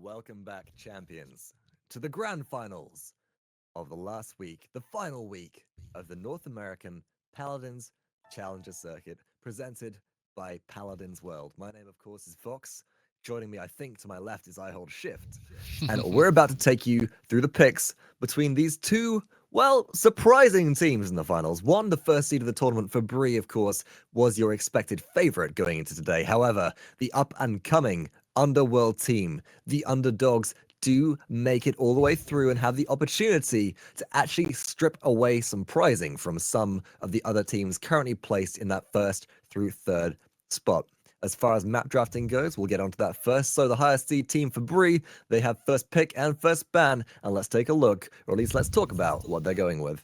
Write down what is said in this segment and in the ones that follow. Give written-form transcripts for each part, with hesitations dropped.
Welcome back, champions, to the grand finals of the last week, the final week of the North American Paladins Challenger Circuit, presented by Paladins World. My name, of course, is Fox. Joining me, I think, to my left is I Hold Shift. And we're about to take you through the picks between these two, well, surprising teams in the finals. One, the first seed of the tournament, Febrii, of course, was your expected favorite going into today. However, the up-and-coming Underworld team, the underdogs, do make it all the way through and have the opportunity to actually strip away some prizing from some of the other teams currently placed in that first through third spot. As far as map drafting goes, we'll get onto that first. So the highest seed team, Febrii, they have first pick and first ban, and let's take a look, or at least let's talk about what they're going with.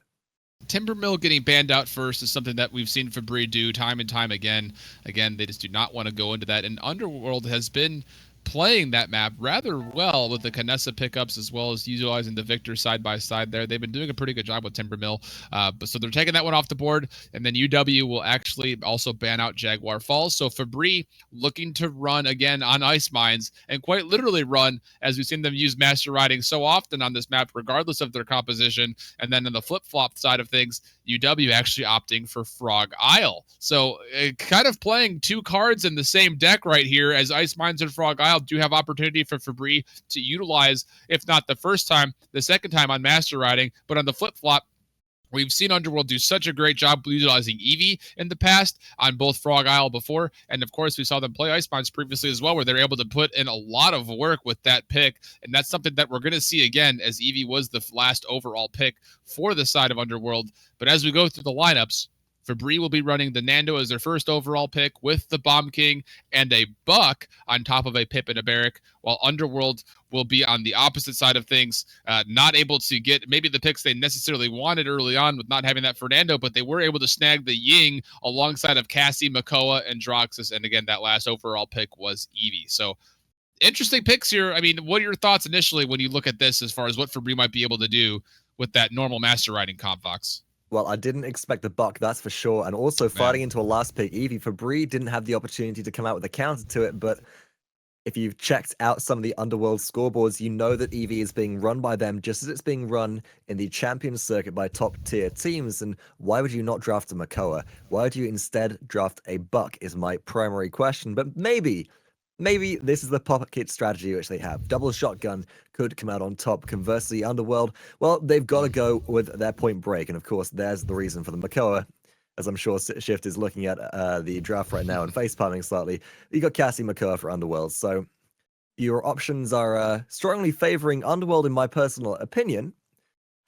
Timbermill getting banned out first is something that we've seen Febrii do time and time again. Again, they just do not want to go into that. And Underworld has been playing that map rather well with the Canessa pickups, as well as utilizing the Victor side by side there. They've been doing a pretty good job with Timbermill. But so they're taking that one off the board, and then UW will actually also ban out Jaguar Falls. So Febrii looking to run again on Ice Mines, and quite literally run, as we've seen them use Master Riding so often on this map, regardless of their composition. And then on the flip-flop side of things, UW actually opting for Frog Isle. So kind of playing two cards in the same deck right here, as Ice Mines and Frog Isle do have opportunity for Febrii to utilize, if not the first time, the second time on Master Riding. But on the flip-flop, we've seen Underworld do such a great job utilizing Eevee in the past on both Frog Isle before, and of course we saw them play Ice Mines previously as well, where they're able to put in a lot of work with that pick, and that's something that we're going to see again, as Eevee was the last overall pick for the side of Underworld. But as we go through the lineups, Febrii will be running the Nando as their first overall pick with the Bomb King and a Buck on top of a Pip and a Barrack, while Underworld will be on the opposite side of things, not able to get maybe the picks they necessarily wanted early on with not having that Fernando, but they were able to snag the Ying alongside of Cassie, Makoa, and Droxus, and again, that last overall pick was Eevee. So interesting picks here. I mean, what are your thoughts initially when you look at this as far as what Febrii might be able to do with that normal Master Riding comp, Fox? Well, I didn't expect the Buck, that's for sure. And also fighting into a last pick Eevee, Febrii didn't have the opportunity to come out with a counter to it. But if you've checked out some of the Underworld scoreboards, you know that Eevee is being run by them just as it's being run in the Champions Circuit by top tier teams. And why would you not draft a Makoa? Why would you instead draft a Buck is my primary question. But maybe this is the pocket strategy which they have. Double shotgun could come out on top. Conversely, Underworld, well, they've got to go with their point break. And of course, there's the reason for the Makoa, as I'm sure Shift is looking at the draft right now and facepalming slightly. You got Cassie Makoa for Underworld. So your options are strongly favoring Underworld, in my personal opinion,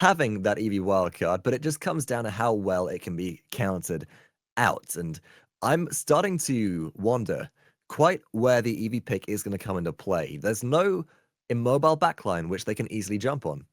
having that Eevee wildcard, but it just comes down to how well it can be countered out. And I'm starting to wonder quite where the Eevee pick is going to come into play. There's no immobile backline which they can easily jump on.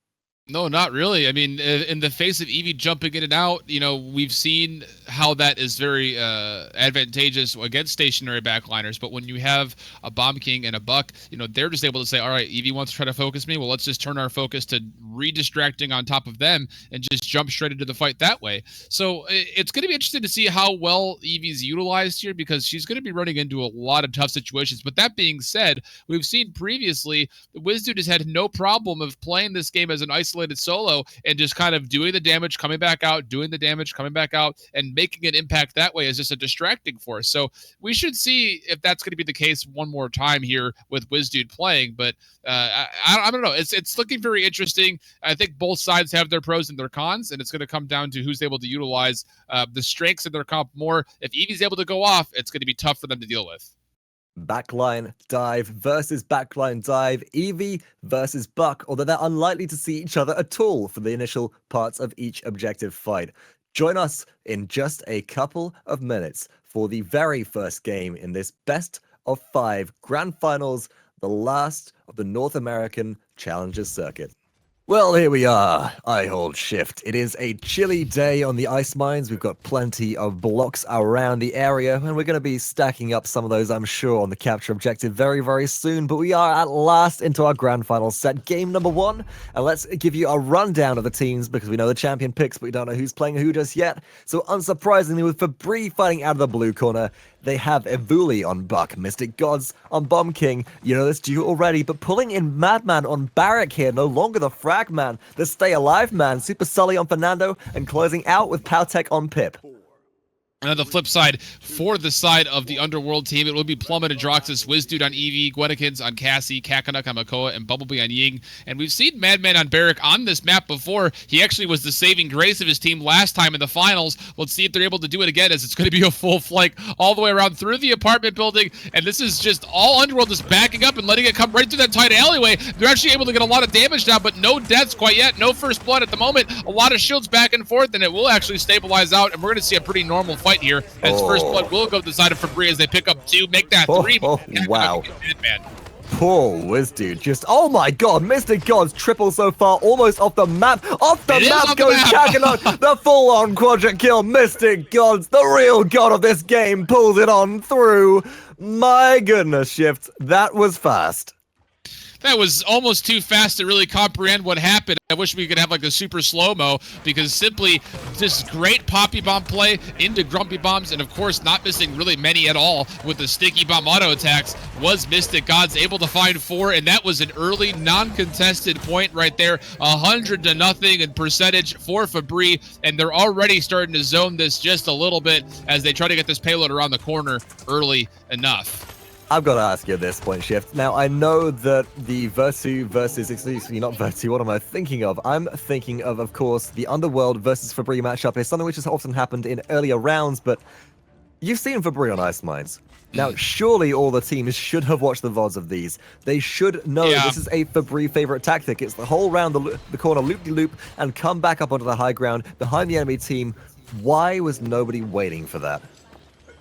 No, not really. I mean, in the face of Eevee jumping in and out, we've seen how that is very advantageous against stationary backliners. But when you have a Bomb King and a Buck, they're just able to say, all right, Eevee wants to try to focus me. Well, let's just turn our focus to redistracting on top of them and just jump straight into the fight that way. So it's going to be interesting to see how well Eevee's utilized here, because she's going to be running into a lot of tough situations. But that being said, we've seen previously, the wizdude has had no problem of playing this game as an isolated solo and just kind of doing the damage, coming back out, doing the damage, coming back out, and making an impact that way as just a distracting force. So we should see if that's going to be the case one more time here with wizdude playing. But I don't know. It's looking very interesting. I think both sides have their pros and their cons, and it's going to come down to who's able to utilize the strengths of their comp more. If Eevee's able to go off, it's going to be tough for them to deal with. Backline dive versus backline dive, Eevee versus Buck, although they're unlikely to see each other at all for the initial parts of each objective fight. Join us in just a couple of minutes for the very first game in this best of 5 grand finals, the last of the North American Challenger Circuit. Well, here we are. I hold shift. It is a chilly day on the ice mines. We've got plenty of blocks around the area, and we're going to be stacking up some of those, I'm sure, on the capture objective very, very soon. But we are at last into our grand final set, game number 1. And let's give you a rundown of the teams, because we know the champion picks, but we don't know who's playing who just yet. So unsurprisingly, with Febrii fighting out of the blue corner, They have Evulli on Buck, MystiXGoDZ on Bomb King. You know this duo already, but pulling in Madman on Barrack here, no longer the Frag Man, the Stay Alive Man, SuperSully on Fernando, and closing out with PowTecH on Pip. And on the flip side, for the side of the Underworld team, it will be Plum and Adroxus, wizdude on Eevee, Guinnikins on Cassie, Cacanuck on Makoa, and BumbleBee on Ying. And we've seen Madman on Barrack on this map before. He actually was the saving grace of his team last time in the finals. Let's see if they're able to do it again, as it's going to be a full flank all the way around through the apartment building. And this is just all Underworld just backing up and letting it come right through that tight alleyway. They're actually able to get a lot of damage now, but no deaths quite yet. No first blood at the moment. A lot of shields back and forth, and it will actually stabilize out. And we're going to see a pretty normal fight here, as first blood will go to the side of Febrii as they pick up 2, make that 3. Wow. Poor wizdude, just, oh my god, MystiXGoDZ triple so far, almost off the map. Off the map goes Cacanuck, the full-on quadra kill. MystiXGoDZ, the real god of this game, pulls it on through. My goodness, Shift, that was fast. That was almost too fast to really comprehend what happened. I wish we could have like a super slow-mo, because simply this great Poppy Bomb play into Grumpy Bombs, and of course not missing really many at all with the Sticky Bomb auto attacks, was MystiXGoDZ able to find 4, and that was an early non-contested point right there. 100-0 in percentage for Febrii, and they're already starting to zone this just a little bit as they try to get this payload around the corner early enough. I've got to ask you at this point, Shift. Now, I know that the Virtu versus, excuse me, not Virtu, what am I thinking of? I'm thinking of course, the Underworld versus Febrii matchup is something which has often happened in earlier rounds, but you've seen Febrii on Ice Mines. Now, surely all the teams should have watched the VODs of these. They should know this is a Febrii favorite tactic. It's the whole round, the corner loop-de-loop, and come back up onto the high ground behind the enemy team. Why was nobody waiting for that?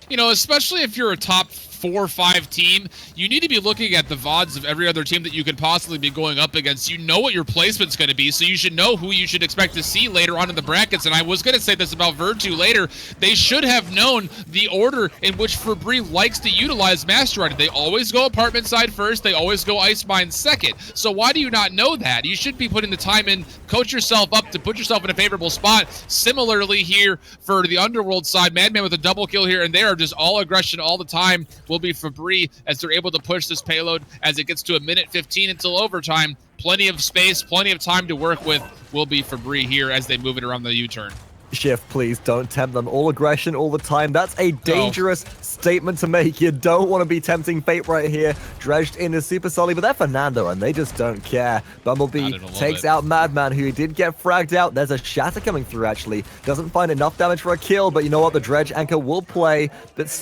You know, especially if you're a top 4 or 5 team, you need to be looking at the VODs of every other team that you could possibly be going up against. You know what your placement's going to be, so you should know who you should expect to see later on in the brackets. And I was going to say this about Virtu later. They should have known the order in which Febrii likes to utilize Master Riding. They always go apartment side first. They always go Ice Mine second. So why do you not know that? You should be putting the time in, coach yourself up to put yourself in a favorable spot. Similarly here for the Underworld side, Madman with a double kill here, and they are just all aggression all the time. Will be Febrii as they're able to push this payload as it gets to 1:15 until overtime. Plenty of space, plenty of time to work with will be Febrii here as they move it around the U-turn. Shift, please don't tempt them. All aggression all the time. That's a dangerous statement to make. You don't want to be tempting fate right here. Dredged into SuperSully, but they're Fernando, and they just don't care. BumbleBee takes out Madman, who did get fragged out. There's a shatter coming through, actually. Doesn't find enough damage for a kill, but you know what? The Dredge Anchor will play.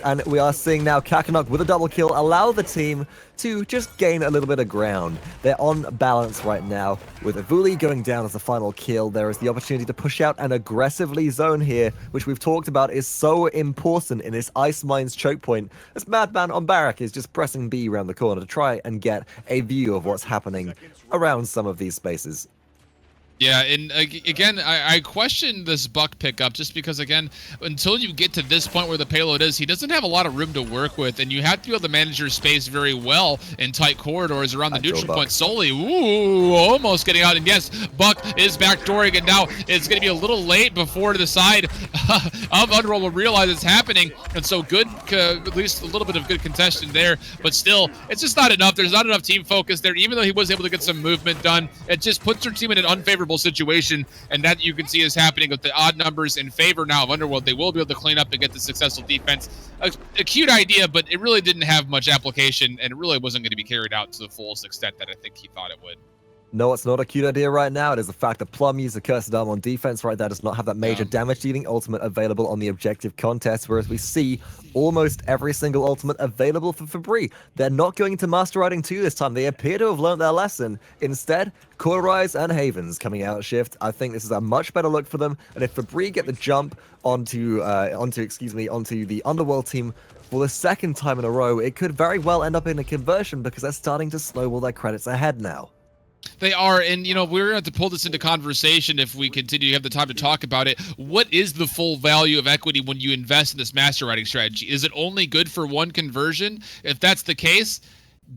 And we are seeing now Cacanuck with a double kill allow the team to just gain a little bit of ground. They're on balance right now. With Evulli going down as the final kill, there is the opportunity to push out an aggressively zone here, which we've talked about is so important in this Ice Mines choke point, as Madman on Barrack is just pressing B around the corner to try and get a view of what's happening around some of these spaces. Yeah, and again, I question this Buck pickup just because, again, until you get to this point where the payload is, he doesn't have a lot of room to work with, and you have to be able to manage your space very well in tight corridors around the neutral point. Solely, ooh, almost getting out, and yes, Buck is backdooring, and now it's going to be a little late before the side of Underworld will realize it's happening, and so good, at least a little bit of good contestation there, but still, it's just not enough. There's not enough team focus there, even though he was able to get some movement done. It just puts their team in an unfavorable situation, and that you can see is happening with the odd numbers in favor now of Underworld. They will be able to clean up and get the successful defense. A cute idea, but it really didn't have much application, and it really wasn't going to be carried out to the fullest extent that I think he thought it would. No, it's not a cute idea right now. It is the fact that Plum used the Cursed Arm on defense right there, does not have that major damage-dealing ultimate available on the objective contest, whereas we see almost every single ultimate available for Febrii. They're not going to Master Riding 2 this time. They appear to have learned their lesson. Instead, Cauterize and Havens coming out Shift. I think this is a much better look for them, and if Febrii get the jump onto the Underworld team for the second time in a row, it could very well end up in a conversion because they're starting to snowball their credits ahead now. They are, and you know, we're going to have to pull this into conversation if we continue to have the time to talk about it. What is the full value of equity when you invest in this Master Riding strategy? Is it only good for one conversion? If that's the case,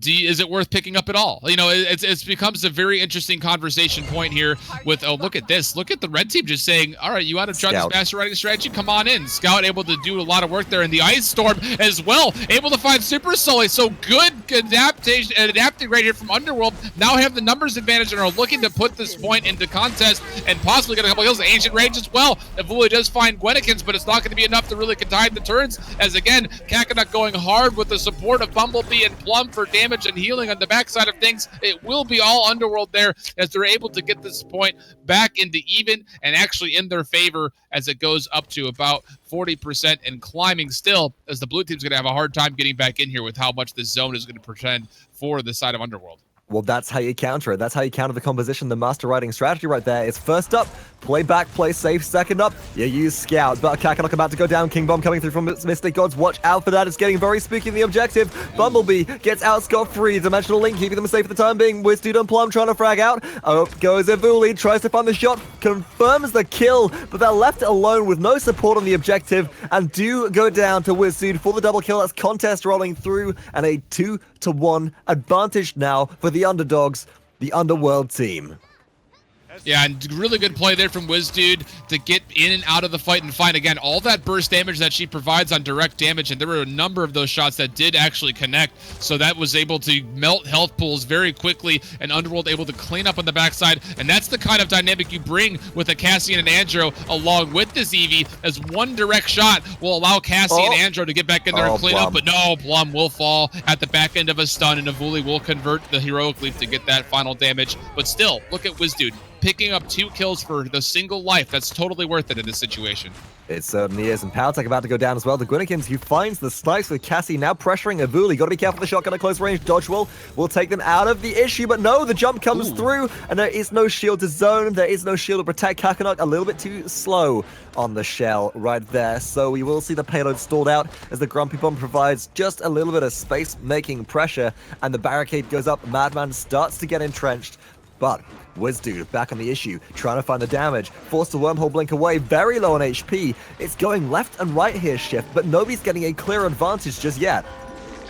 is it worth picking up at all? You know, it becomes a very interesting conversation point here with, oh, look at this. Look at the red team just saying, all right, you want to try this master riding strategy? Come on in. Scout able to do a lot of work there in the Ice Storm as well. Able to find SuperSully. So good adapting right here from Underworld. Now have the numbers advantage and are looking to put this point into contest and possibly get a couple kills. Ancient Rage as well. Evulli does find Guinnikins, but it's not going to be enough to really tide the turns, as again, Cacanuck going hard with the support of BumbleBee and Plum for damage and healing on the backside of things. It will be all Underworld there as they're able to get this point back into even and actually in their favor as it goes up to about 40% and climbing still, as the blue team's going to have a hard time getting back in here with how much this zone is going to pretend for the side of Underworld. Well, that's how you counter it. That's how you counter the composition. The master riding strategy right there is first up, play back, play safe. Second up, you use Scout. But Cacanuck about to go down. King Bomb coming through from MystiXGoDZ. Watch out for that. It's getting very spooky in the objective. BumbleBee gets out scot-free. Dimensional Link keeping them safe for the time being. Wizdude and Plum trying to frag out. Up goes Evulli. Tries to find the shot. Confirms the kill. But they're left alone with no support on the objective. And do go down to Wizdude for the double kill. That's contest rolling through. And a 2-1 advantage now for the underdogs, the Underworld team. Yeah, and really good play there from wizdude to get in and out of the fight and find, again, all that burst damage that she provides on direct damage, and there were a number of those shots that did actually connect, so that was able to melt health pools very quickly, and Underworld able to clean up on the backside, and that's the kind of dynamic you bring with a Cassian and Andro along with this Eevee, as one direct shot will allow Cassie and Andro to get back in there and clean up, but no, Plum will fall at the back end of a stun, and Evulli will convert the heroic leap to get that final damage, but still, look at wizdude. Picking up 2 kills for the single life. That's totally worth it in this situation. It certainly is, and PowTecH about to go down as well. The Guinnikins, who finds the snipes with Cassie now pressuring Evulli. Got to be careful, the shotgun at close range. Dodge will take them out of the issue, but no, the jump comes through, and there is no shield to zone. There is no shield to protect Cacanuck. A little bit too slow on the shell right there, so we will see the payload stalled out as the Grumpy Bomb provides just a little bit of space-making pressure, and the barricade goes up. Madman starts to get entrenched, but wizdude back on the issue, trying to find the damage, forced the wormhole blink away, very low on HP. It's going left and right here, Shift, but nobody's getting a clear advantage just yet.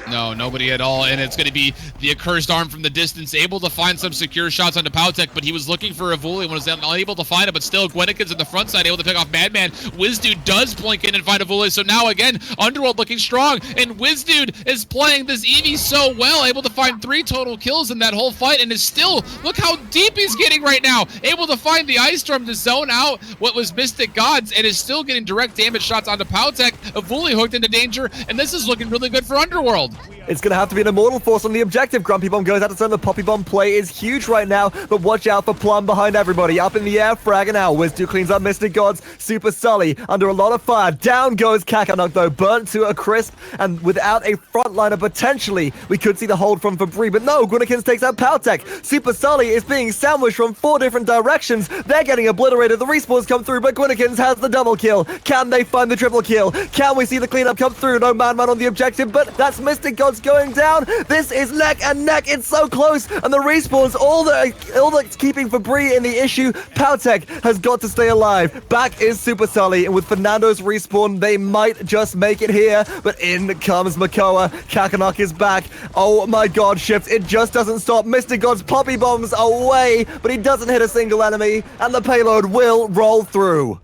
No, nobody at all, and it's going to be the accursed arm from the distance, able to find some secure shots onto PowTecH, but he was looking for Evulli and was unable to find it, but still, Guinnikins in the front side, able to pick off Madman. wizdude does blink in and find Evulli, so now again, Underworld looking strong, and wizdude is playing this Eevee so well, able to find 3 total kills in that whole fight, and is still, look how deep he's getting right now, able to find the Ice Storm to zone out what was MystiXGoDZ, and is still getting direct damage shots onto PowTecH. Evulli hooked into danger, and this is looking really good for Underworld. It's going to have to be an Immortal Force on the objective. Grumpy Bomb goes out to turn. The Poppy Bomb play is huge right now, but watch out for Plum behind everybody. Up in the air, fragging out. wizdude cleans up MystiXGoDZ. SuperSully under a lot of fire. Down goes Cacanuck, though, burnt to a crisp, and without a frontliner, potentially, we could see the hold from Febrii, but no, Guinnikins takes out PowTecH. SuperSully is being sandwiched from 4 different directions. They're getting obliterated. The respawns come through, but Guinnikins has the double kill. Can they find the triple kill? Can we see the cleanup come through? No Madman on the objective, but that's MystiXGoDZ going down. This is neck and neck. It's so close, and the respawns, all that's keeping Febrii in the issue. PowTecH has got to stay alive. Back is SuperSully, and with Fernando's respawn, they might just make it here, but in comes Makoa. Cacanuck is back. Oh my god, Shift, it just doesn't stop. MystiXGoDZ's Poppy Bombs away, but he doesn't hit a single enemy, and the payload will roll through.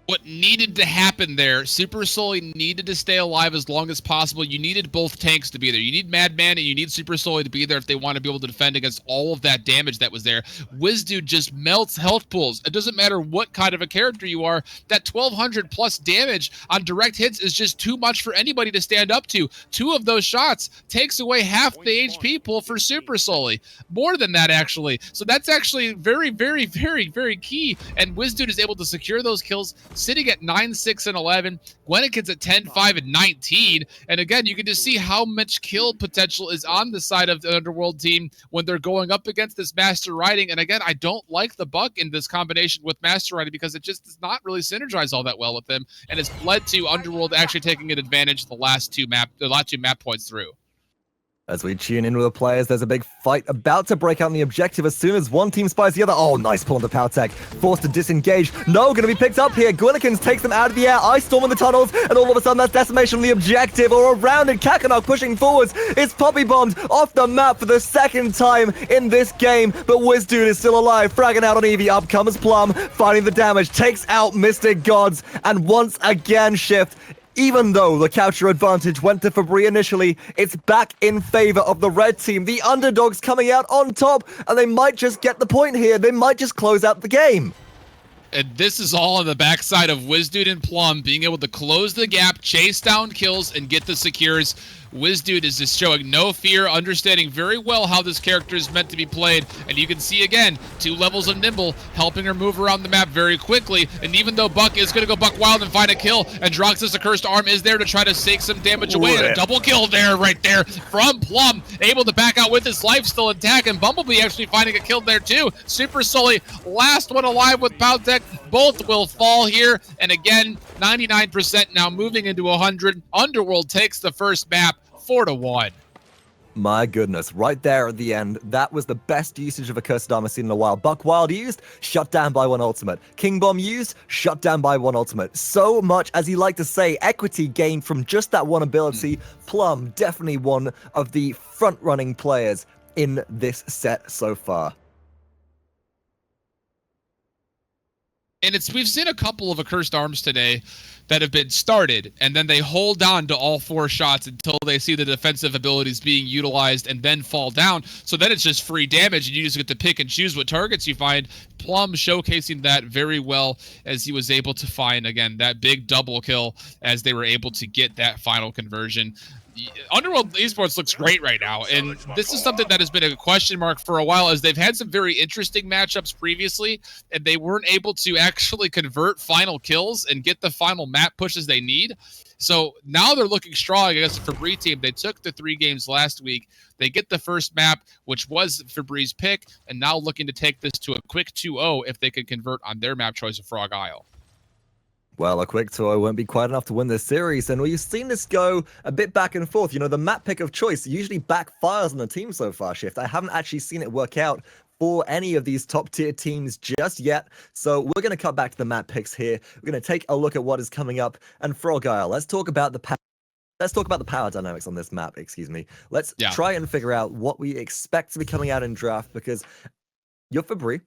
What needed to happen there, SuperSully needed to stay alive as long as possible. You needed both tanks to be there. You need Madman and you need SuperSully to be there if they want to be able to defend against all of that damage that was there. wizdude just melts health pools. It doesn't matter what kind of a character you are. That 1200 plus damage on direct hits is just too much for anybody to stand up to. 2 of those shots takes away half the HP pool for SuperSully. More than that, actually. So that's actually very, very, very, very key. And wizdude is able to secure those kills, sitting at 9, 6, and 11. Guinnikins at 10, 5, and 19. And again, you can just see how much kill potential is on the side of the Underworld team when they're going up against this Master Riding. And again, I don't like the Buck in this combination with Master Riding because it just does not really synergize all that well with them. And it's led to Underworld actually taking an advantage the last two map points through. As we tune in with the players, there's a big fight about to break out on the objective as soon as one team spies the other. Oh, nice pull into PowTecH. Forced to disengage. No, gonna be picked up here. Guinnikins takes them out of the air. Ice Storm in the tunnels, and all of a sudden that's decimation on the objective. Or around it, Cacanuck pushing forwards. It's poppy bombed off the map for the second time in this game. But wizdude is still alive, fragging out on Evie. Up comes Plum, finding the damage, takes out MystiXGoDZ, and once again Shift. Even though the capture advantage went to Febrii initially, it's back in favor of the red team. The underdogs coming out on top, and they might just get the point here. They might just close out the game. And this is all on the backside of wizdude and Plum being able to close the gap, chase down kills, and get the secures. wizdude is just showing no fear, understanding very well how this character is meant to be played. And you can see, again, 2 levels of nimble, helping her move around the map very quickly. And even though Buck is going to go buck wild and find a kill, and Droxus, the Cursed Arm, is there to try to take some damage away. And a double kill there, right there, from Plum, able to back out with his life still intact. And BumbleBee actually finding a kill there, too. SuperSully, last one alive with PowTecH. Both will fall here. And again, 99% now moving into 100. Underworld takes the first map, 4-1. My goodness, right there at the end, that was the best usage of a Cursed Arm I've seen in a while. Buck Wild used, shut down by 1 ultimate. King Bomb used, shut down by 1 ultimate. So much, as you like to say, equity gained from just that one ability. Plum, definitely one of the front-running players in this set so far. And we've seen a couple of Accursed Arms today that have been started, and then they hold on to all 4 shots until they see the defensive abilities being utilized and then fall down. So then it's just free damage, and you just get to pick and choose what targets you find. Plum showcasing that very well as he was able to find, again, that big double kill as they were able to get that final conversion. Underworld Esports looks great right now, and this is something that has been a question mark for a while, as they've had some very interesting matchups previously, and they weren't able to actually convert final kills and get the final map pushes they need. So now they're looking strong against the Febrii team. They took the 3 games last week. They get the first map, which was Febrii's pick, and now looking to take this to a quick 2-0 if they could convert on their map choice of Frog Isle. Well, a quick 2-0 won't be quite enough to win this series, and we've seen this go a bit back and forth. You know, the map pick of choice usually backfires on the team so far, Shift. I haven't actually seen it work out for any of these top-tier teams just yet, so we're going to cut back to the map picks here. We're going to take a look at what is coming up, and Frog Isle, let's talk about the power dynamics on this map, excuse me. Let's try and figure out what we expect to be coming out in draft, because you're Febrii,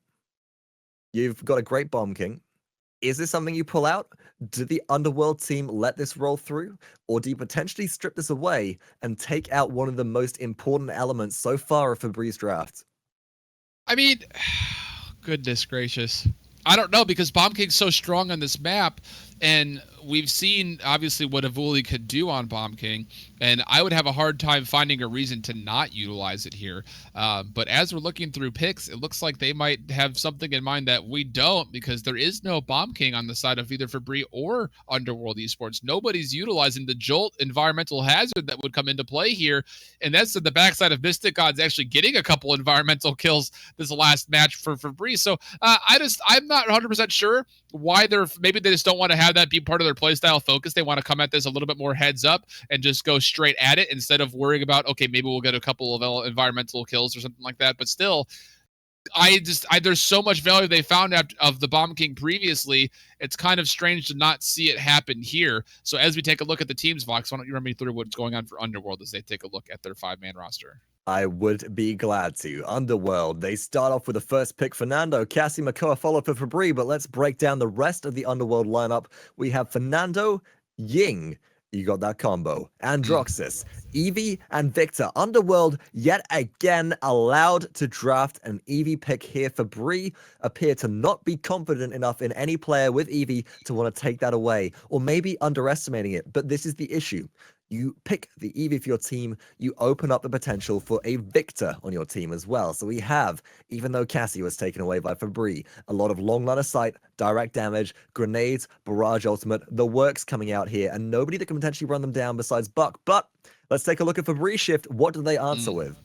you've got a great Bomb King. Is this something you pull out? Do the Underworld team let this roll through? Or do you potentially strip this away and take out one of the most important elements so far of Febrii's draft? I mean, goodness gracious. I don't know, because Bomb King's so strong on this map, and we've seen, obviously, what Evulli could do on Bomb King, and I would have a hard time finding a reason to not utilize it here. But as we're looking through picks, it looks like they might have something in mind that we don't, because there is no Bomb King on the side of either Febrii or Underworld Esports. Nobody's utilizing the Jolt environmental hazard that would come into play here, and that's at the backside of MystiXGoDZ actually getting a couple environmental kills this last match for Febrii. So I'm not 100% sure why maybe they just don't want to have that be part of their playstyle focus. They want to come at this a little bit more heads up and just go straight at it instead of worrying about, okay, maybe we'll get a couple of environmental kills or something like that. But still, there's so much value they found out of the Bomb King previously. It's kind of strange to not see it happen here. So as we take a look at the teams, Vox, why don't you run me through what's going on for Underworld as they take a look at their 5-man roster? I would be glad to. Underworld, they start off with the first pick, Fernando. Cassie Makoa followed for Febrii, but let's break down the rest of the Underworld lineup. We have Fernando, Ying, you got that combo, Androxus, Evie, and Victor. Underworld, yet again, allowed to draft an Evie pick here. Febrii appear to not be confident enough in any player with Evie to want to take that away, or maybe underestimating it, but this is the issue. You pick the Evie for your team, you open up the potential for a Victor on your team as well. So we have, even though Cassie was taken away by Febrii, a lot of long line of sight, direct damage, grenades, barrage ultimate, the works coming out here, and nobody that can potentially run them down besides Buck. But let's take a look at Febrii Shift. What do they answer with?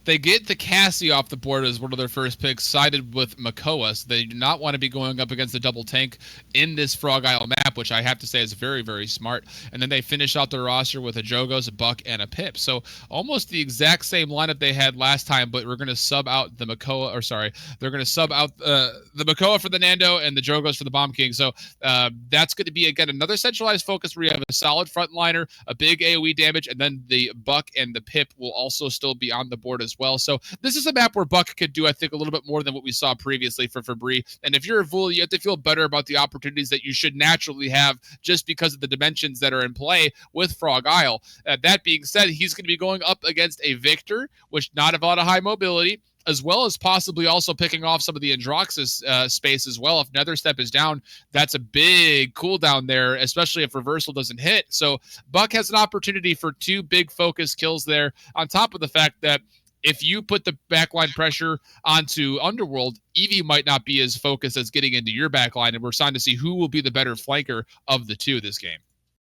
They get the Cassie off the board as one of their first picks, sided with Makoa, so they do not want to be going up against the double tank in this Frog Isle map, which I have to say is very, very smart. And then they finish out their roster with a Jogos, a Buck, and a Pip. So almost the exact same lineup they had last time, but we're going to sub out the Makoa, or sorry, they're going to sub out the Makoa for the Nando and the Jogos for the Bomb King. So that's going to be, again, another centralized focus where you have a solid frontliner, a big AoE damage, and then the Buck and the Pip will also still be on the board as well. So this is a map where Buck could do, I think, a little bit more than what we saw previously for Febrii. And if you're Evulli, you have to feel better about the opportunities that you should naturally have just because of the dimensions that are in play with Frog Isle. That being said, he's going to be going up against a Victor, which not have a lot of high mobility, as well as possibly also picking off some of the Androxus space as well. If Nether Step is down, that's a big cooldown there, especially if Reversal doesn't hit. So Buck has an opportunity for 2 big focus kills there, on top of the fact that if you put the backline pressure onto Underworld, Eevee might not be as focused as getting into your backline, and we're starting to see who will be the better flanker of the 2 this game.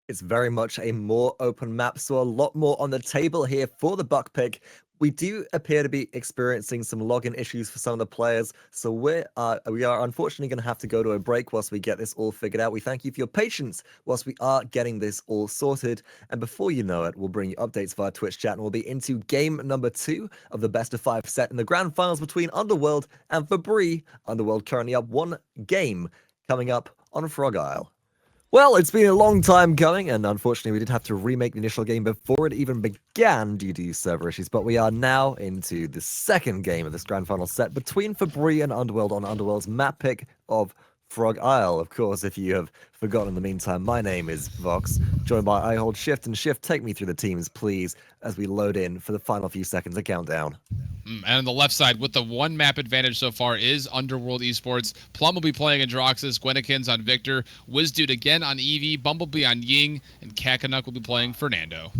It's very much a more open map, so a lot more on the table here for the Buck pick. We do appear to be experiencing some login issues for some of the players, so we are unfortunately going to have to go to a break whilst we get this all figured out. We thank you for your patience whilst we are getting this all sorted, and before you know it, we'll bring you updates via Twitch chat, and we'll be into game number 2 of the best of 5 set in the grand finals between Underworld and Febrii. Underworld currently up 1 game, coming up on Frog Isle. Well, it's been a long time coming, and unfortunately we did have to remake the initial game before it even began due to server issues, but we are now into the second game of this grand final set between Febrii and Underworld on Underworld's map pick of Frog Isle. Of course, if you have forgotten in the meantime, my name is Vox, joined by I hold Shift, and Shift, take me through the teams, please, as we load in for the final few seconds of countdown. And on the left side, with the 1 map advantage so far, is Underworld Esports. Plum will be playing Androxus, Guinnikins on Victor, wizdude again on Eevee, BumbleBee on Ying, and Cacanuck will be playing Fernando.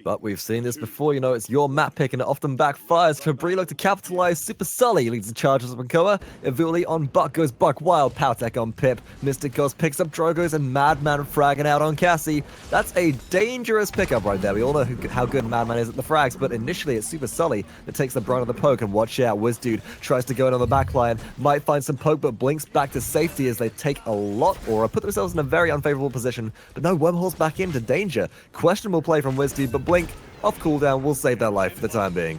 But we've seen this before, you know, it's your map pick and it often backfires. Febrii look to capitalize. SuperSully leads the charges of Makoa. Evulli on Buck goes Buck wild. PowTecH on Pip. MystiXGoDZ picks up Drogos and Madman fragging out on Cassie. That's a dangerous pickup right there. We all know how good Madman is at the frags, but initially it's SuperSully that takes the brunt of the poke. And watch out, wizdude tries to go in on the backline. Might find some poke, but blinks back to safety as they take a lot aura, put themselves in a very unfavorable position. But no, wormholes back into danger. Questionable play from wizdude, but blink off cooldown will save their life for the time being.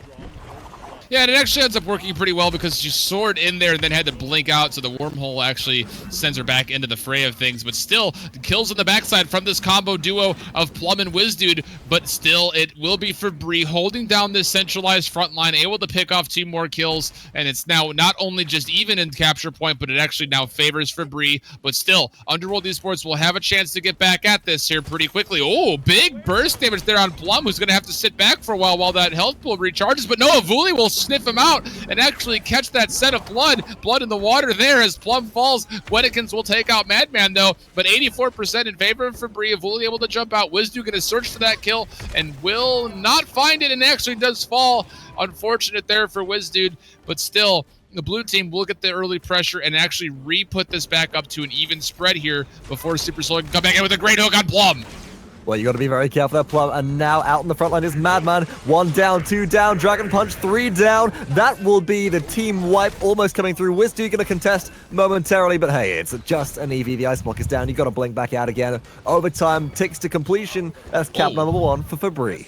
Yeah, and it actually ends up working pretty well because she soared in there and then had to blink out, so the wormhole actually sends her back into the fray of things. But still, the kills on the backside from this combo duo of Plum and wizdude, but still, it will be Febrii holding down this centralized front line, able to pick off 2 more kills, and it's now not only just even in capture point, but it actually now favors Febrii. But still, Underworld Esports will have a chance to get back at this here pretty quickly. Oh, big burst damage there on Plum, who's going to have to sit back for a while that health pool recharges, but no, Evulli will sniff him out and actually catch that set of blood in the water there as Plum falls. Guinnikins will take out Madman though, but 84% in favor of Febrii. Evulli able to jump out. wizdude going to search for that kill and will not find it, and actually does fall. Unfortunate there for wizdude, but still the blue team will get the early pressure and actually re-put this back up to an even spread here before SuperSully can come back in with a great hook on Plum. Well, you got to be very careful there, Plum. And now out in the front line is Madman. 1 down, 2 down, Dragon Punch, 3 down. That will be the team wipe almost coming through. wizdude going to contest momentarily, but hey, it's just an Eevee. The ice block is down. You got to blink back out again. Overtime ticks to completion. That's cap number 1 for Febrii.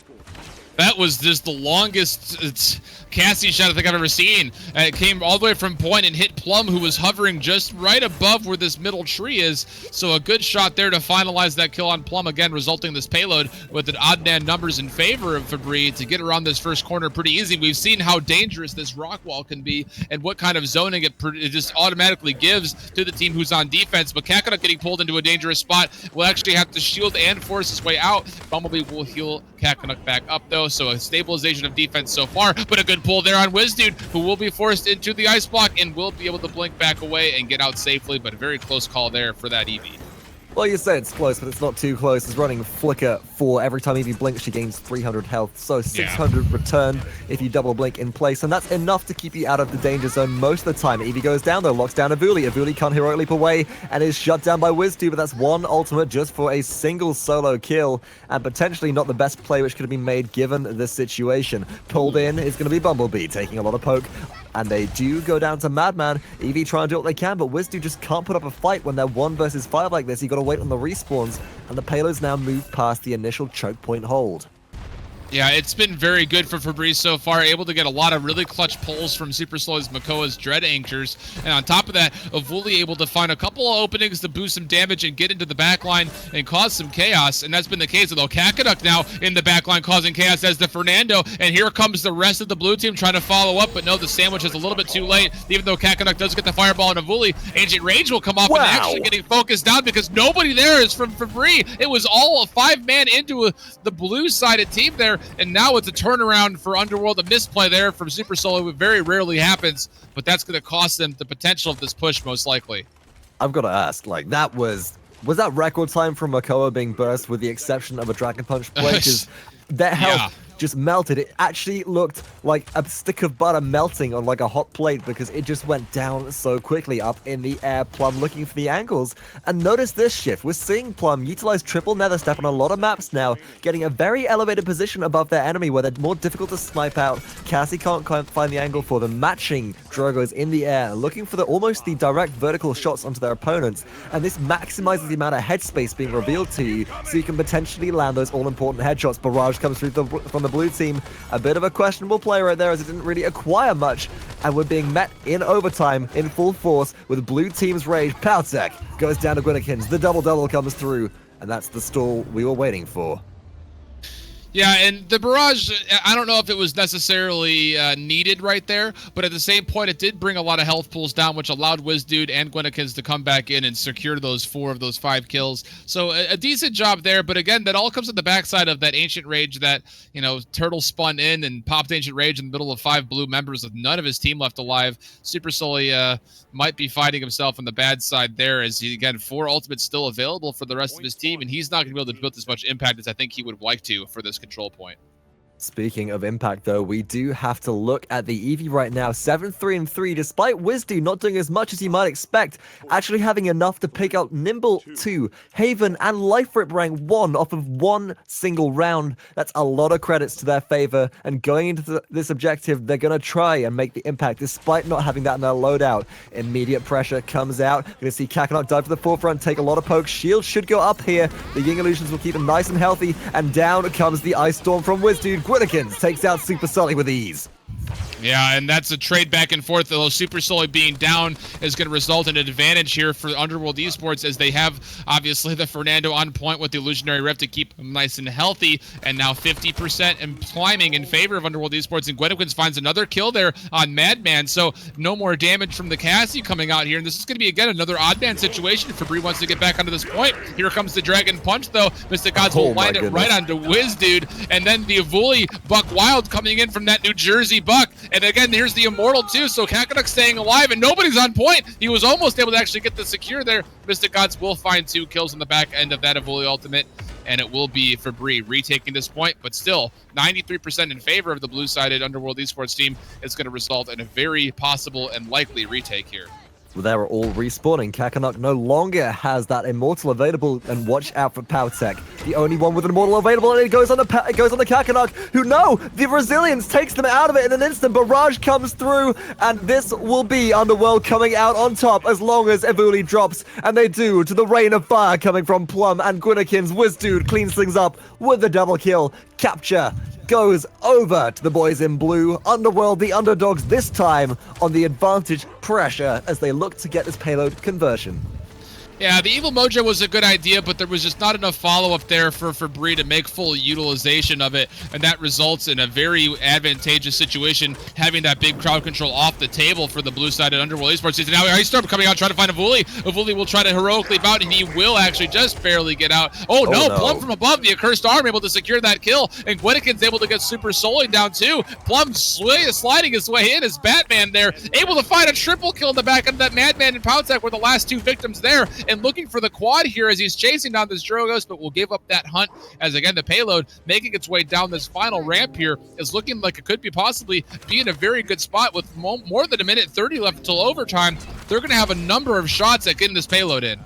That was just the longest Cassie shot I think I've ever seen. It came all the way from point and hit Plum, who was hovering just right above where this middle tree is. So a good shot there to finalize that kill on Plum, again resulting in this payload with an odd man numbers in favor of Febrii to get around this first corner pretty easy. We've seen how dangerous this rock wall can be and what kind of zoning it just automatically gives to the team who's on defense. But Cacanuck getting pulled into a dangerous spot will actually have to shield and force his way out. BumbleBee will heal Cacanuck back up though, so a stabilization of defense so far, but a good pull there on wizdude, who will be forced into the ice block and will be able to blink back away and get out safely, but a very close call there for that Eevee. Well, you say it's close, but it's not too close. It's running Flicker 4. Every time Evie blinks, she gains 300 health. So 600 return if you double blink in place. And that's enough to keep you out of the danger zone most of the time. Evie goes down, though, locks down Evulli. Evulli can't heroic leap away and is shut down by wizdude, but that's one ultimate just for a single solo kill. And potentially not the best play which could have been made given the situation. Pulled in is going to be BumbleBee, taking a lot of poke. And they do go down to Madman. Evie try and do what they can, but wizdude just can't put up a fight when they're 1 versus 5 like this. You got to wait on the respawns, and the payloads now move past the initial choke point hold. Yeah, it's been very good for Febrii so far, able to get a lot of really clutch pulls from SuperSully's Makoa's Dread Anchors. And on top of that, Evulli able to find a couple of openings to boost some damage and get into the backline and cause some chaos. And that's been the case, although Cacanuck now in the backline causing chaos as the Fernando. And here comes the rest of the blue team trying to follow up, but no, the sandwich is a little bit too late. Even though Cacanuck does get the fireball on Evulli, Ancient Rage will come off and actually getting focused down because nobody there is from Febrii. It was all a 5-man into the blue-sided team there, and now it's a turnaround for Underworld. A misplay there from SuperSully, which very rarely happens, but that's going to cost them the potential of this push most likely. I've got to ask, like, that was that record time from Makoa being burst with the exception of a Dragon Punch play? Because their health just melted. It actually looked like a stick of butter melting on like a hot plate because it just went down so quickly up in the air. Plum looking for the angles. And notice this shift. We're seeing Plum utilize triple nether step on a lot of maps now, getting a very elevated position above their enemy where they're more difficult to snipe out. Cassie can't find the angle for them. Matching Drogos in the air, looking for almost the direct vertical shots onto their opponents. And this maximizes the amount of headspace being revealed to you, so you can potentially land those all-important headshots. Barrage comes through from the blue team. A bit of a questionable play right there as it didn't really acquire much, and we're being met in overtime in full force with blue team's rage. PowTecH goes down to Guinnikins. The double-double comes through, and that's the stall we were waiting for. Yeah, and the barrage, I don't know if it was necessarily needed right there, but at the same point, it did bring a lot of health pools down, which allowed wizdude and Guinnikins to come back in and secure those 4 of those 5 kills. So a decent job there, but again, that all comes at the backside of that Ancient Rage that, you know, Turtle spun in and popped Ancient Rage in the middle of 5 blue members with none of his team left alive. SuperSully might be fighting himself on the bad side there as he, again, 4 ultimates still available for the rest of his team, and he's not going to be able to build as much impact as I think he would like to for this control point. Speaking of impact, though, we do have to look at the Eevee right now. 7-3-3, despite wizdude not doing as much as you might expect, actually having enough to pick up Nimble 2, Haven, and Life Rip rank 1 off of 1 single round. That's a lot of credits to their favor, and going into this objective, they're going to try and make the impact despite not having that in their loadout. Immediate pressure comes out. Going to see Cacanuck dive to the forefront, take a lot of pokes. Shield should go up here. The Ying Illusions will keep them nice and healthy, and down comes the Ice Storm from wizdude. Guinnikins takes out SuperSully with ease. Yeah, and that's a trade back and forth, although SuperSully being down is going to result in an advantage here for Underworld Esports as they have, obviously, the Fernando on point with the Illusionary Rift to keep him nice and healthy, and now 50% and climbing in favor of Underworld Esports, and Guinnikins finds another kill there on Madman, so no more damage from the Cassie coming out here, and this is going to be, again, another odd man situation. Febrii wants to get back onto this point. Here comes the Dragon Punch, though. MystiXGoDZ will land it right onto wizdude, and then the Evulli Buck Wild coming in from that New Jersey Buck. And again, here's the Immortal too, so Cacanuck staying alive, and nobody's on point. He was almost able to actually get the secure there. MystiXGoDZ will find 2 kills on the back end of that Evulli ultimate, and it will be Febrii retaking this point, but still 93% in favor of the blue-sided Underworld Esports team. It's going to result in a very possible and likely retake here. They're all respawning. Cacanuck no longer has that Immortal available, and watch out for PowTecH. The only one with an Immortal available, and it goes on the Cacanuck, who the resilience takes them out of it in an instant. Barrage comes through, and this will be Underworld coming out on top as long as Evulli drops, and they do, to the rain of fire coming from Plum and Guinnikins. wizdude cleans things up with the double kill. Capture goes over to the boys in blue. Underworld, the underdogs this time, on the advantage pressure as they look to get this payload conversion. Yeah, the Evil Mojo was a good idea, but there was just not enough follow-up there for Febrii to make full utilization of it, and that results in a very advantageous situation, having that big crowd control off the table for the blue-sided Underworld Esports season. Now Ice Storm coming out trying to find Evulli. Evulli will try to heroically bout, and he will actually just barely get out. Oh no, Plum from above, the Accursed Arm able to secure that kill, and Guinnikins able to get SuperSully down too. Plum sliding his way in as Batman there, able to find a triple kill in the back end of that Madman and PowTecH were the last 2 victims there. and looking for the quad here as he's chasing down this Drogos, but will give up that hunt as, again, the payload making its way down this final ramp here is looking like it could be possibly be in a very good spot with more than a minute 30 left until overtime. They're going to have a number of shots at getting this payload in.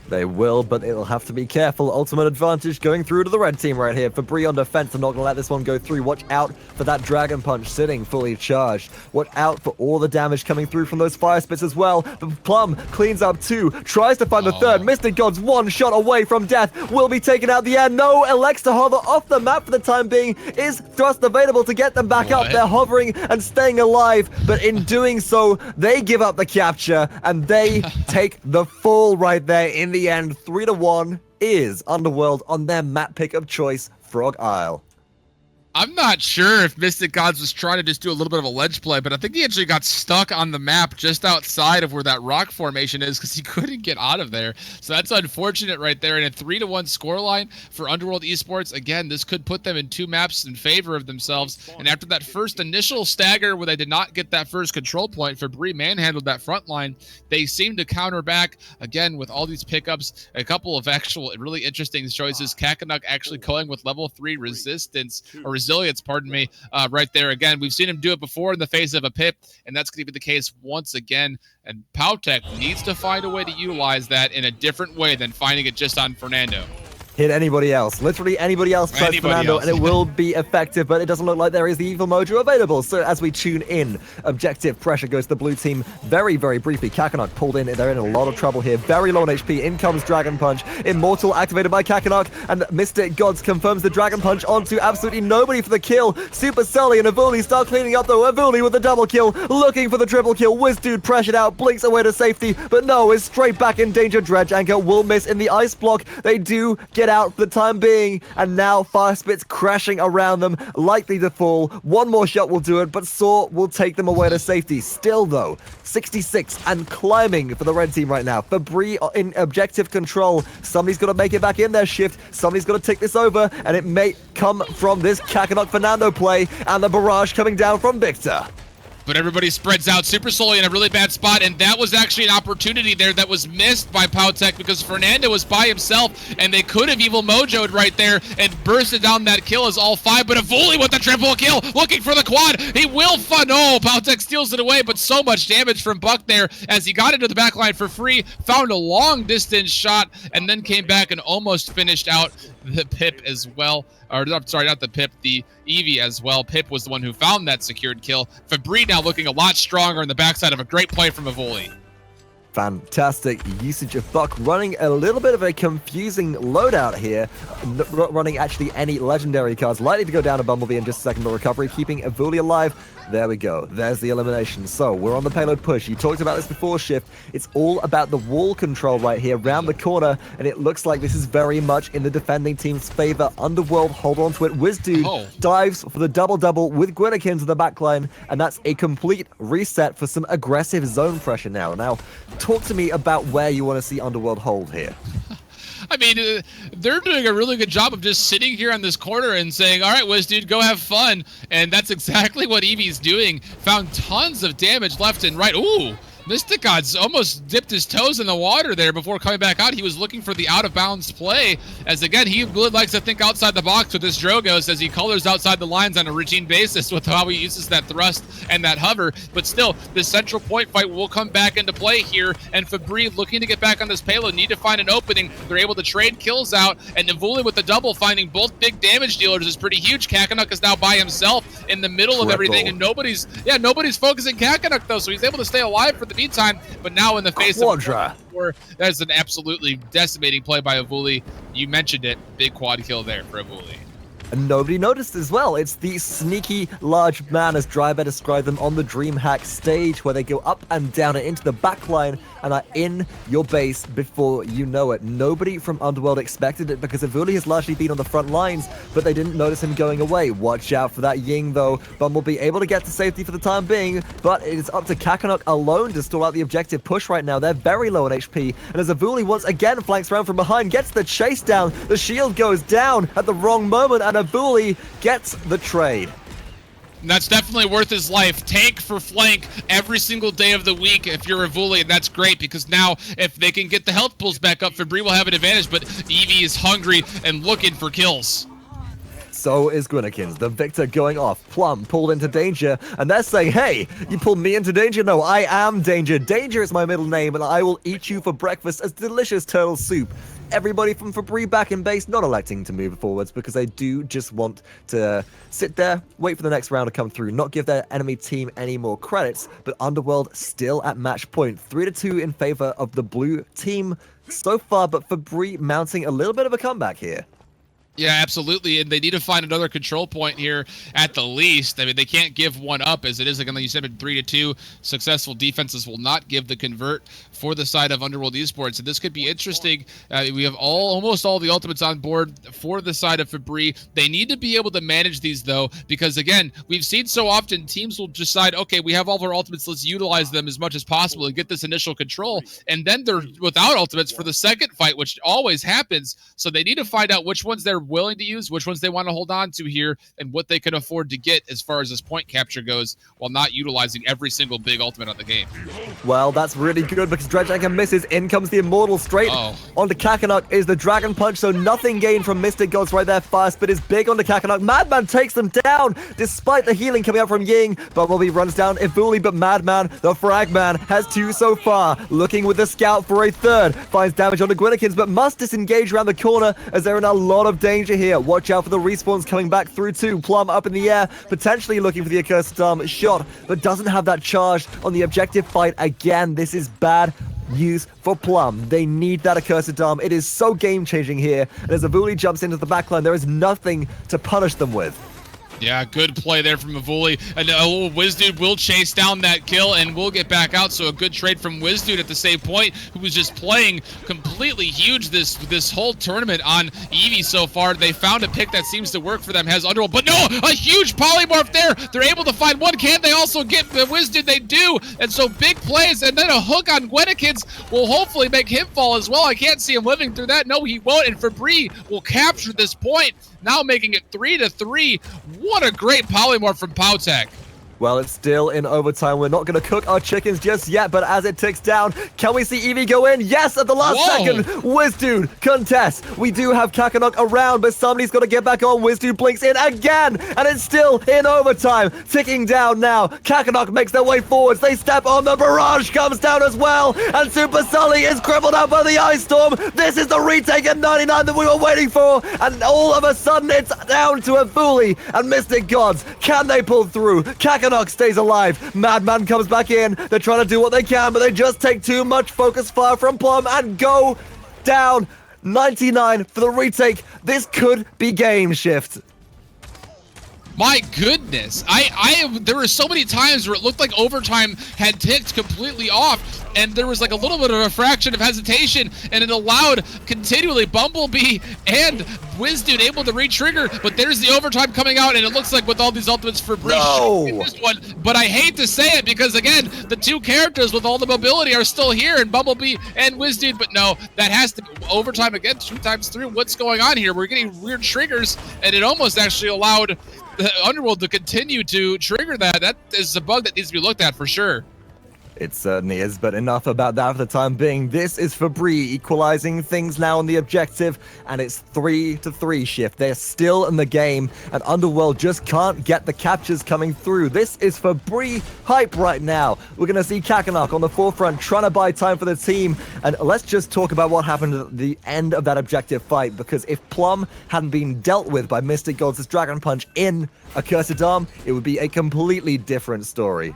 They will, but it'll have to be careful. Ultimate advantage going through to the red team right here. Febrii on defense. I'm not going to let this one go through. Watch out for that Dragon Punch sitting fully charged. Watch out for all the damage coming through from those fire spits as well. But Plum cleans up two, tries to find the third. MystiXGoDZ one shot away from death. Will be taken out the air. No, elects to hover off the map for the time being. Is thrust available to get them back up. They're hovering and staying alive, but in doing so, they give up the capture and they take the fall right there in the end. 3-1 is Underworld on their map pick of choice, Frog Isle. I'm not sure if MystiXGoDZ was trying to just do a little bit of a ledge play, but I think he actually got stuck on the map just outside of where that rock formation is because he couldn't get out of there. So that's unfortunate right there. And a 3-1 scoreline for Underworld Esports. Again, this could put them in 2 maps in favor of themselves. And after that first initial stagger where they did not get that first control point, Febrii manhandled that front line. They seem to counter back again with all these pickups. A couple of actual really interesting choices. Cacanuck actually going with level 3 resistance or resilience, pardon me, right there. Again, we've seen him do it before in the face of a pip, and that's going to be the case once again. And PowTecH needs to find a way to utilize that in a different way than finding it just on Fernando. Hit anybody else. Literally anybody else besides Fernando, and it will be effective, but it doesn't look like there is the Evil Mojo available. So as we tune in, objective pressure goes to the blue team very, very briefly. Cacanuck pulled in. They're in a lot of trouble here. Very low on HP. In comes Dragon Punch. Immortal activated by Cacanuck, and MystiXGoDZ confirms the Dragon Punch onto absolutely nobody for the kill. SuperSully and Evulli start cleaning up, though. Evulli with the double kill, looking for the triple kill. wizdude pressured out, blinks away to safety, but no, is straight back in danger. Dredge Anchor will miss in the ice block. They do get out for the time being, and now fire spits crashing around them, likely to fall. One more shot will do it, but Saw will take them away to safety. Still though, 66 and climbing for the red team right now. Febrii in objective control. Somebody's got to make it back in their shift. Somebody's got to take this over, and it may come from this Cacanuck Fernando play and the barrage coming down from Victor. But everybody spreads out. SuperSully in a really bad spot, and that was actually an opportunity there that was missed by PowTecH because Fernando was by himself, and they could have Evil Mojo'd right there and bursted down that kill as all 5, but Evulli with the triple kill, looking for the quad. He will PowTecH steals it away, but so much damage from Buck there as he got into the backline for free, found a long distance shot, and then came back and almost finished out the Pip as well. Or, I'm sorry, not the Pip, the Eevee as well. Pip was the one who found that secured kill. Febrii now looking a lot stronger in the backside of a great play from Evulli. Fantastic usage of Buck, running a little bit of a confusing loadout here, running actually any legendary cards, likely to go down to BumbleBee in just a second, but recovery, keeping Evulli alive. There we go. There's the elimination. So we're on the payload push. You talked about this before, Shift. It's all about the wall control right here, around the corner, and it looks like this is very much in the defending team's favor. Underworld hold on to it. wizdude dives for the double-double with Guinnikins in the backline, and that's a complete reset for some aggressive zone pressure now. Now, talk to me about where you want to see Underworld hold here. I mean, they're doing a really good job of just sitting here on this corner and saying, all right, wizdude, go have fun. And that's exactly what Eevee's doing. Found tons of damage left and right. Ooh, MystiXGoDZ almost dipped his toes in the water there before coming back out. He was looking for the out-of-bounds play, as again, he really likes to think outside the box with this Drogos as he colors outside the lines on a routine basis with how he uses that thrust and that hover. But still, the central point fight will come back into play here, and Febrii looking to get back on this payload, need to find an opening. They're able to trade kills out, and Evulli with the double, finding both big damage dealers is pretty huge. Cacanuck is now by himself in the middle of everything, and nobody's focusing Cacanuck though, so he's able to stay alive for the meantime. But now in the face of that's an absolutely decimating play by Evulli. You mentioned it, big quad kill there for Evulli. And nobody noticed as well. It's the sneaky large man, as Drybear described them on the DreamHack stage, where they go up and down and into the backline and are in your base before you know it. Nobody from Underworld expected it because Evulli has largely been on the front lines, but they didn't notice him going away. Watch out for that Ying, though. BumbleBee able to get to safety for the time being, but it is up to Cacanuck alone to stall out the objective push right now. They're very low on HP, and as Evulli once again flanks around from behind, gets the chase down, the shield goes down at the wrong moment, and Evulli gets the trade. And that's definitely worth his life. Tank for flank every single day of the week if you're Evulli, and that's great because now if they can get the health pools back up, Febrii will have an advantage, but Evie is hungry and looking for kills. So is Guinnikins, the victor going off. Plum pulled into danger, and they're saying, hey, you pulled me into danger? No, I am danger. Danger is my middle name, and I will eat you for breakfast as delicious turtle soup. Everybody from Febrii back in base not electing to move forwards because they do just want to sit there, wait for the next round to come through, not give their enemy team any more credits, but Underworld still at match point, 3-2 in favor of the blue team so far, but Febrii mounting a little bit of a comeback here. Yeah, absolutely, and they need to find another control point here at the least. I mean, they can't give one up as it is, like you said, 3-2. Successful defenses will not give the convert for the side of Underworld Esports, and this could be interesting. We have almost all the ultimates on board for the side of Febrii. They need to be able to manage these, though, because, again, we've seen so often teams will decide, okay, we have all of our ultimates, let's utilize them as much as possible and get this initial control, and then they're without ultimates for the second fight, which always happens, so they need to find out which ones they're willing to use, which ones they want to hold on to here, and what they can afford to get as far as this point capture goes while not utilizing every single big ultimate on the game. Well, that's really good because Dredgeanchor misses. In comes the Immortal straight onto Cacanuck is the Dragon Punch, so nothing gained from MysticGoDZ right there. Fast but is big onto Cacanuck. Madman takes them down despite the healing coming out from Ying. BumbleBee runs down Evulli, but Madman, the Fragman, has 2 so far. Looking with the Scout for a 3rd. Finds damage onto Guinnikins, but must disengage around the corner as they're in a lot of danger here. Watch out for the respawns coming back through too. Plum up in the air, potentially looking for the Accursed Arm shot, but doesn't have that charge on the objective fight again. This is bad news for Plum. They need that Accursed Arm. It is so game-changing here, and as Evulli jumps into the backline, there is nothing to punish them with. Yeah, good play there from Evulli. And wizdude will chase down that kill and will get back out. So a good trade from wizdude at the same point, who was just playing completely huge this whole tournament on Evie so far. They found a pick that seems to work for them. Has Underworld, but no, a huge polymorph there. They're able to find one. Can they also get the wizdude? They do. And so big plays, and then a hook on Guinnikins will hopefully make him fall as well. I can't see him living through that. No, he won't. And Febrii will capture this point, now making it 3-3. What a great polymorph from PowTecH. Well, it's still in overtime. We're not going to cook our chickens just yet, but as it ticks down, can we see Evie go in? Yes, at the last second. wizdude contests. We do have Cacanuck around, but somebody's got to get back on. wizdude blinks in again, and it's still in overtime. Ticking down now. Cacanuck makes their way forwards. They step on. The barrage comes down as well, and SuperSully is crippled up by the Ice Storm. This is the retake at 99 that we were waiting for, and all of a sudden it's down to Evulli and MysticGoDZ. Can they pull through? Cacanuck stays alive. Madman comes back in. They're trying to do what they can, but they just take too much focus fire from Plum and go down. 99 for the retake. This could be game shift. My goodness, there were so many times where it looked like overtime had ticked completely off, and there was like a little bit of a fraction of hesitation, and it allowed continually BumbleBee and wizdude able to re-trigger, but there's the overtime coming out, and it looks like with all these ultimates for Febrii in this one, but I hate to say it because, again, the 2 characters with all the mobility are still here, and BumbleBee and wizdude, but no, that has to be overtime again, 2 times through. What's going on here? We're getting weird triggers, and it almost actually allowed Underworld to continue to trigger that. That is a bug that needs to be looked at for sure. It certainly is, but enough about that for the time being. This is Febrii equalizing things now on the objective, and it's 3-3 shift. They're still in the game, and Underworld just can't get the captures coming through. This is Febrii hype right now. We're going to see Cacanuck on the forefront trying to buy time for the team, and let's just talk about what happened at the end of that objective fight, because if Plum hadn't been dealt with by MysticGoDZ's Dragon Punch in Accursed Arm, it would be a completely different story.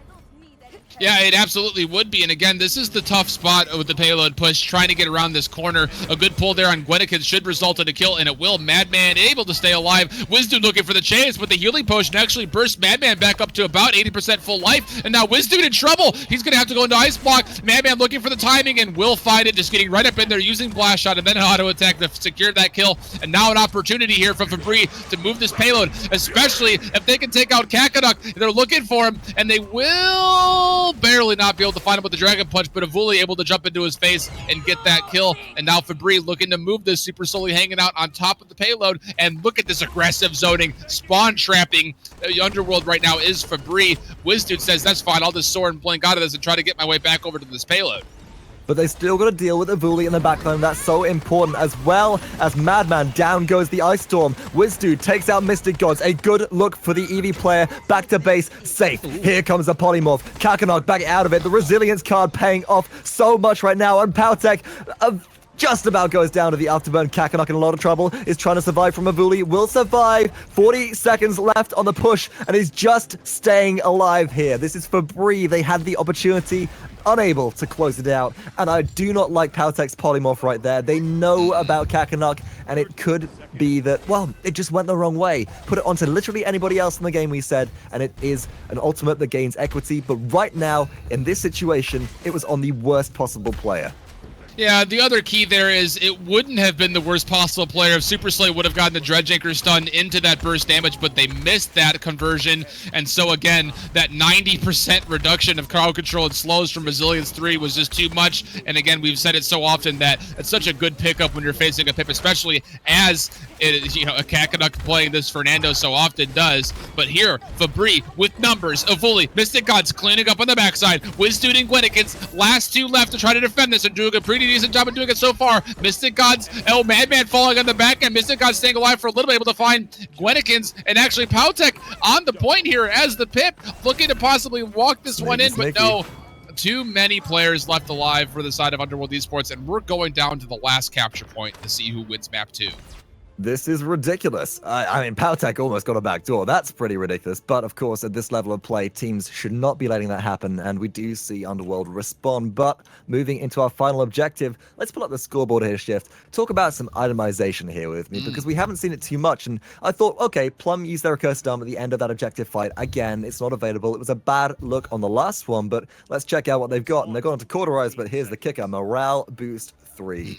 Yeah, it absolutely would be. And again, this is the tough spot with the payload push, trying to get around this corner. A good pull there on Guinnikins should result in a kill, and it will. Madman able to stay alive. wizdude looking for the chase, but the healing potion actually bursts Madman back up to about 80% full life. And now wizdude in trouble. He's going to have to go into Ice Block. Madman looking for the timing and will find it, just getting right up in there using Blast Shot and then an auto attack to secure that kill. And now an opportunity here for Febrii to move this payload, especially if they can take out Cacanuck. They're looking for him, and they will will barely not be able to find him with the Dragon Punch, but Evulli able to jump into his face and get that kill. And now Febrii looking to move this SuperSully hanging out on top of the payload. And look at this aggressive zoning, spawn trapping. Underworld right now is Febrii. wizdude says, that's fine, I'll just soar and blink out of this and try to get my way back over to this payload. But they still got to deal with Evulli in the backline. That's so important, as well as Madman. Down goes the Ice Storm. wizdude takes out MystiXGoDZ. A good look for the Eevee player. Back to base, safe. Here comes the Polymorph. Cacanuck back out of it. The Resilience card paying off so much right now. And PowTecH just about goes down to the afterburn. Cacanuck in a lot of trouble. Is trying to survive from Evulli. Will survive. 40 seconds left on the push. And is just staying alive here. This is Febrii. They had the opportunity, unable to close it out, and I do not like PowTecH's polymorph right there. They know about Cacanuck, and it could be that, well, it just went the wrong way. Put it onto literally anybody else in the game, we said, and it is an ultimate that gains equity, but right now, in this situation, it was on the worst possible player. Yeah, the other key there is it wouldn't have been the worst possible player if SuperSully would have gotten the Dredge Anchor stun into that burst damage, but they missed that conversion. And so again, that 90% reduction of crowd control and slows from Resilience 3 was just too much. And again, we've said it so often that it's such a good pickup when you're facing a Pip, especially as it, you know, a Cacanuck playing this Fernando so often does. But here, Febrii with numbers, Evulli, MystiXGoDZ cleaning up on the backside, wizdude and Guinnikins, last two left to try to defend this and doing a pretty decent job of doing it so far. MystiXGoDZ, Madman falling on the back end. MystiXGoDZ staying alive for a little bit, able to find Guinnikins, and actually PowTecH on the point here as the Pip, looking to possibly walk this one in, but no. Too many players left alive for the side of Underworld Esports, and we're going down to the last capture point to see who wins map 2. This is ridiculous. I mean, PowTecH almost got a backdoor. That's pretty ridiculous. But of course, at this level of play, teams should not be letting that happen. And we do see Underworld respond. But moving into our final objective, let's pull up the scoreboard here, Shift. Talk about some itemization here with me, because we haven't seen it too much. And I thought, okay, Plum used their Accursed Arm at the end of that objective fight. Again, it's not available. It was a bad look on the last one, but let's check out what they've got. And they've gone to Cauterize, but here's the kicker. Morale Boost 3.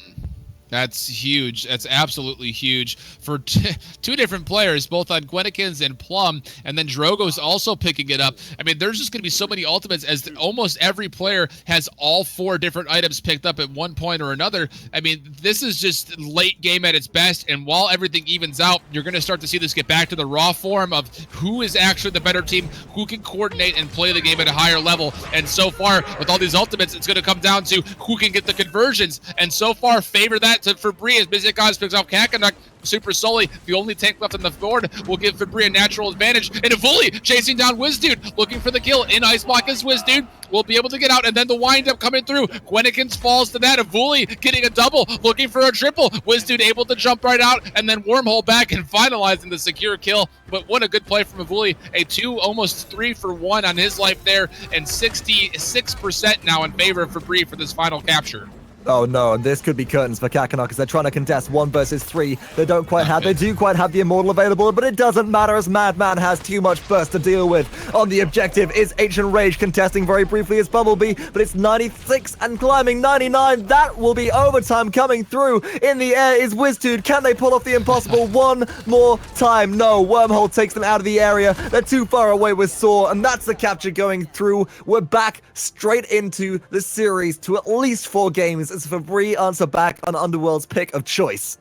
That's huge. That's absolutely huge for two different players, both on Guinnikins and Plum, and then Drogo's also picking it up. I mean, there's just going to be so many ultimates as almost every player has all 4 different items picked up at one point or another. I mean, this is just late game at its best, and while everything evens out, you're going to start to see this get back to the raw form of who is actually the better team, who can coordinate and play the game at a higher level. And so far, with all these ultimates, it's going to come down to who can get the conversions, and so far favor that to Febrii as MystiXGoDZ picks off Cacanuck. SuperSully, the only tank left on the board, will give Febrii a natural advantage. And Evulli chasing down wizdude, looking for the kill. In Ice Block is wizdude, will be able to get out, and then the wind-up coming through. Guinnikins falls to that. Evulli getting a double, looking for a triple. wizdude able to jump right out, and then wormhole back and finalizing the secure kill. But what a good play from Evulli. A 2, almost 3 for 1 on his life there, and 66% now in favor of Febrii for this final capture. Oh no, this could be curtains for Cacanuck as they're trying to contest 1 versus 3. They do quite have the Immortal available, but it doesn't matter as Madman has too much burst to deal with. On the objective is Ancient Rage contesting very briefly as BumbleBee, but it's 96 and climbing 99. That will be overtime coming through. In the air is wizdude. Can they pull off the impossible one more time? No, Wormhole takes them out of the area. They're too far away with Saw, and that's the capture going through. We're back straight into the series to at least 4 games. As Febrii answer back on Underworld's pick of choice.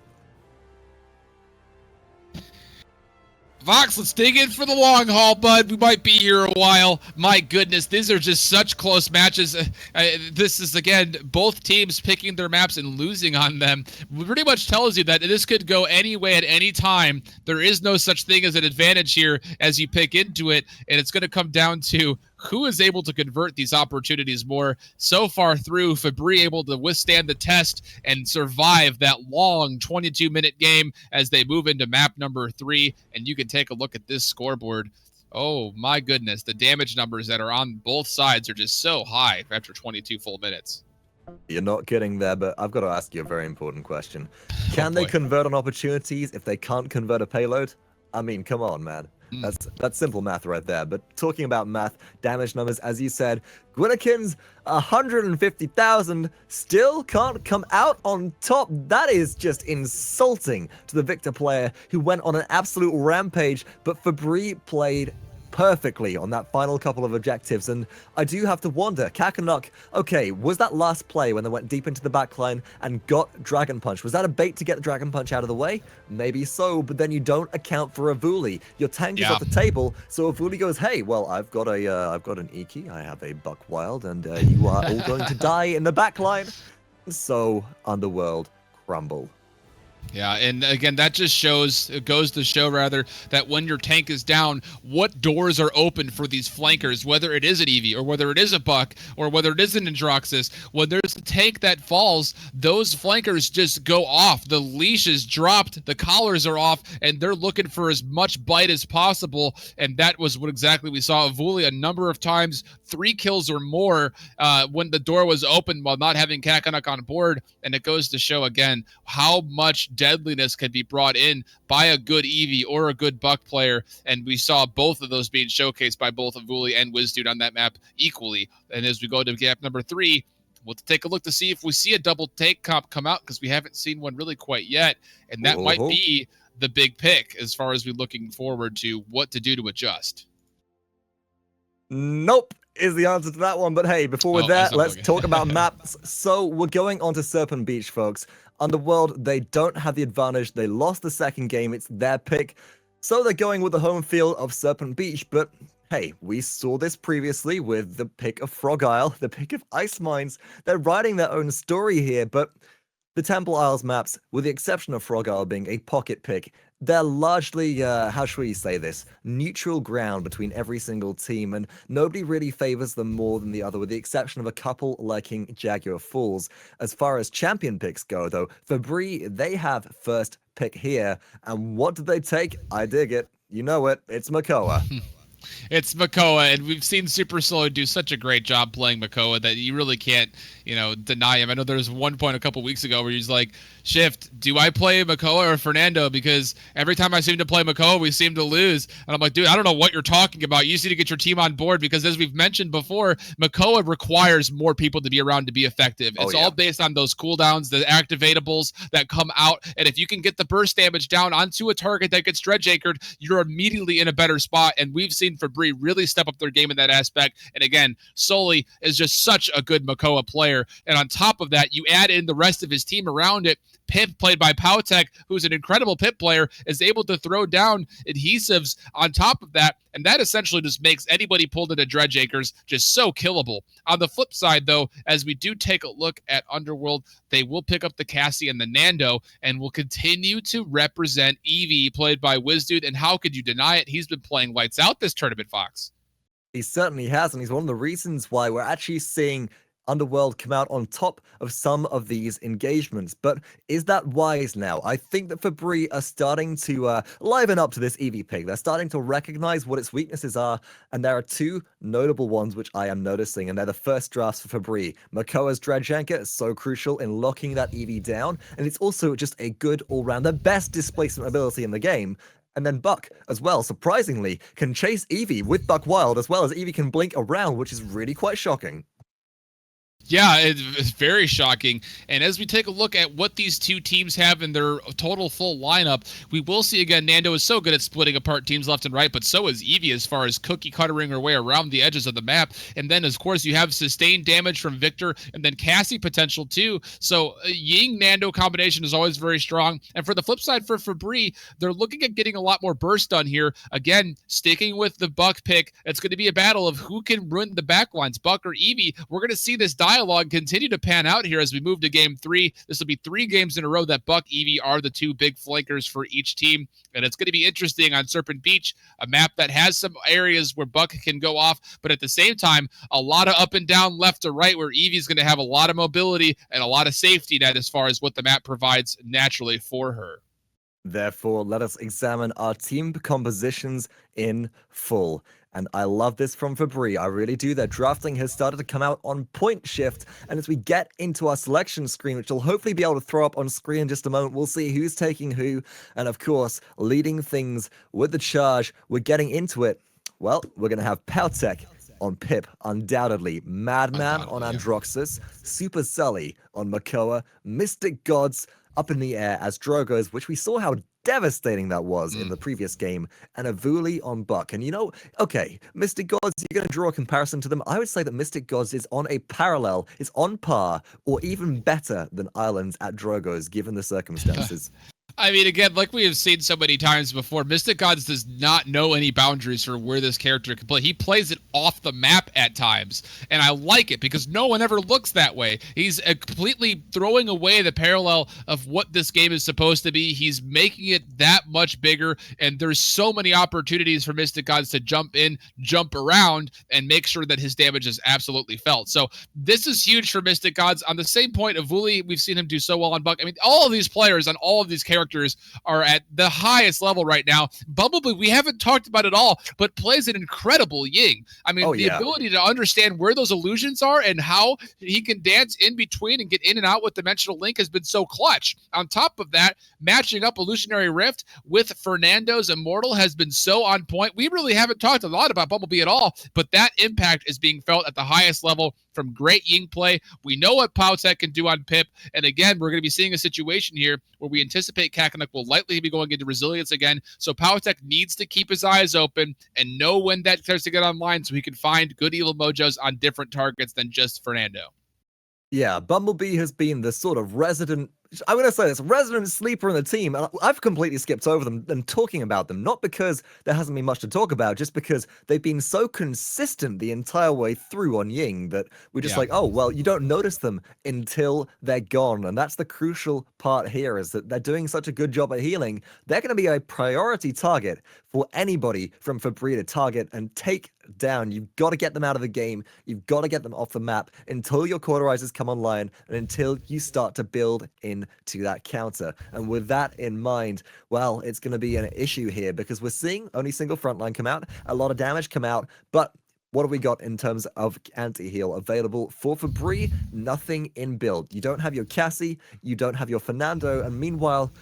Vox, let's dig in for the long haul, bud. We might be here a while. My goodness, these are just such close matches. This is, again, both teams picking their maps and losing on them. It pretty much tells you that this could go any way at any time. There is no such thing as an advantage here as you pick into it, and it's going to come down to who is able to convert these opportunities more. So far through, Febrii able to withstand the test and survive that long 22-minute game as they move into map number 3. And you can take a look at this scoreboard. Oh my goodness, the damage numbers that are on both sides are just so high after 22 full minutes. You're not kidding there, but I've got to ask you a very important question. Can they convert on opportunities if they can't convert a payload? I mean, come on, man. That's simple math right there. But talking about math, damage numbers, as you said, Guinnikins, 150,000, still can't come out on top. That is just insulting to the Victor player who went on an absolute rampage, but Febrii played perfectly on that final couple of objectives, and I do have to wonder, Cacanuck, okay, was that last play when they went deep into the backline and got Dragon Punch, was that a bait to get the Dragon Punch out of the way? Maybe so, but then you don't account for Evulli. Your tank is off the table, so Evulli goes, hey, well, I've got an Iki, I have a Buck Wild, and you are all going to die in the backline. So, Underworld crumble. Yeah, and again, that just goes to show rather that when your tank is down, what doors are open for these flankers, whether it is an Eevee or whether it is a Buck or whether it is an Androxus. When there's a tank that falls, those flankers just go off. The leash is dropped, the collars are off, and they're looking for as much bite as possible. And that was what exactly we saw Evulli a number of times, 3 kills or more when the door was open while not having Cacanuck on board. And it goes to show again how much deadliness can be brought in by a good Eevee or a good Buck player, and we saw both of those being showcased by both Evulli and wizdude on that map equally. And as we go to gap number 3, we'll take a look to see if we see a double take comp come out, because we haven't seen one really quite yet, and that might be the big pick as far as we're looking forward to what to do to adjust. Nope is the answer to that one, but hey, before we're there, let's talk about maps. So we're going on to Serpent Beach, folks. Underworld, they don't have the advantage. They lost the second game. It's their pick. So they're going with the home field of Serpent Beach. But hey, we saw this previously with the pick of Frog Isle, the pick of Ice Mines. They're writing their own story here, but the Temple Isles maps, with the exception of Frog Isle being a pocket pick, they're largely, how should we say this, neutral ground between every single team, and nobody really favors them more than the other, with the exception of a couple liking Jaguar Falls. As far as champion picks go, though, Febrii, they have first pick here, and what did they take? I dig it. You know it. It's Makoa. It's Makoa, and we've seen SuperSully do such a great job playing Makoa that you really can't, deny him. I know there was one point a couple weeks ago where he's like, Shift, do I play Makoa or Fernando? Because every time I seem to play Makoa, we seem to lose. And I'm like, dude, I don't know what you're talking about. You just need to get your team on board, because as we've mentioned before, Makoa requires more people to be around to be effective. It's all based on those cooldowns, the activatables that come out. And if you can get the burst damage down onto a target that gets dredge anchored, you're immediately in a better spot. And we've seen Febrii really step up their game in that aspect. And again, Sully is just such a good Makoa player. And on top of that, you add in the rest of his team around it. Pip, played by PowTecH, who's an incredible Pip player, is able to throw down adhesives on top of that, and that essentially just makes anybody pulled into dredge anchors just so killable. On the flip side, though, as we do take a look at Underworld, they will pick up the Cassie and the Nando, and will continue to represent Eevee, played by wizdude, and how could you deny it? He's been playing lights out this tournament, Fox. He certainly has, and he's one of the reasons why we're actually seeing Underworld come out on top of some of these engagements. But is that wise now? I think that Febrii are starting to liven up to this Eevee pick. They're starting to recognize what its weaknesses are, and there are 2 notable ones which I am noticing, and they're the first drafts for Febrii. Makoa's Dredge Anchor is so crucial in locking that Eevee down, and it's also just a good all-round, the best displacement ability in the game. And then Buck, as well, surprisingly, can chase Eevee with Buck Wild, as well as Eevee can blink around, which is really quite shocking. Yeah, it's very shocking. And as we take a look at what these two teams have in their total full lineup, we will see again, Nando is so good at splitting apart teams left and right, but so is Eevee as far as cookie cuttering her way around the edges of the map. And then, of course, you have sustained damage from Victor, and then Cassie potential too. So Ying-Nando combination is always very strong. And for the flip side for Febrii, they're looking at getting a lot more burst done here. Again, sticking with the Buck pick, it's going to be a battle of who can run the backlines, Buck or Eevee. We're going to see this dialogue continue to pan out here as we move to game 3. This will be 3 games in a row that Buck, Eevee are the 2 big flankers for each team. And it's going to be interesting on Serpent Beach, a map that has some areas where Buck can go off, but at the same time, a lot of up and down left to right where Eevee's going to have a lot of mobility and a lot of safety net as far as what the map provides naturally for her. Therefore, let us examine our team compositions in full. And I love this from Febrii. I really do. Their drafting has started to come out on point shift. And as we get into our selection screen, which will hopefully be able to throw up on screen in just a moment, we'll see who's taking who. And of course, leading things with the charge. We're getting into it. Well, we're going to have PowTecH on Pip, undoubtedly. Madman on Androxus. SuperSully on Makoa. MystiXGoDZ up in the air as Drogoz, which we saw how devastating that was in the previous game, and Evulli on Buck. And okay, MystiXGoDZ, you're going to draw a comparison to them. I would say that MystiXGoDZ is on a parallel, is on par, or even better than Islands at Drogoz, given the circumstances. I mean, again, like we have seen so many times before, MystiXGoDZ does not know any boundaries for where this character can play. He plays it off the map at times, and I like it because no one ever looks that way. He's completely throwing away the parallel of what this game is supposed to be. He's making it that much bigger, and there's so many opportunities for MystiXGoDZ to jump in, jump around, and make sure that his damage is absolutely felt. So this is huge for MystiXGoDZ. On the same point, Evulli, we've seen him do so well on Buck. I mean, all of these players on all of these characters are at the highest level right now. BumbleBee, we haven't talked about it all, but plays an incredible Ying. I mean, ability to understand where those illusions are and how he can dance in between and get in and out with Dimensional Link has been so clutch. On top of that, matching up Illusionary Rift with Fernando's Immortal has been so on point. We really haven't talked a lot about BumbleBee at all, but that impact is being felt at the highest level from great Ying play. We know what PowTecH can do on Pip, and again, we're going to be seeing a situation here where we anticipate Cacanuck will likely be going into Resilience again, so PowTecH needs to keep his eyes open and know when that starts to get online so he can find good evil mojos on different targets than just Fernando. Yeah, BumbleBee has been the sort of resident sleeper in the team. And I've completely skipped over them and talking about them, not because there hasn't been much to talk about, just because they've been so consistent the entire way through on Ying that we're just like, oh, well, you don't notice them until they're gone. And that's the crucial part here, is that they're doing such a good job at healing. They're going to be a priority target for anybody from Febrii to target and take down. You've got to get them out of the game. You've got to get them off the map until your cauterizers come online and until you start to build into that counter. And with that in mind, well, it's going to be an issue here because we're seeing only single frontline come out, a lot of damage come out, but what have we got in terms of anti-heal available for Febrii? Nothing in build. You don't have your Cassie, you don't have your Fernando, and meanwhile,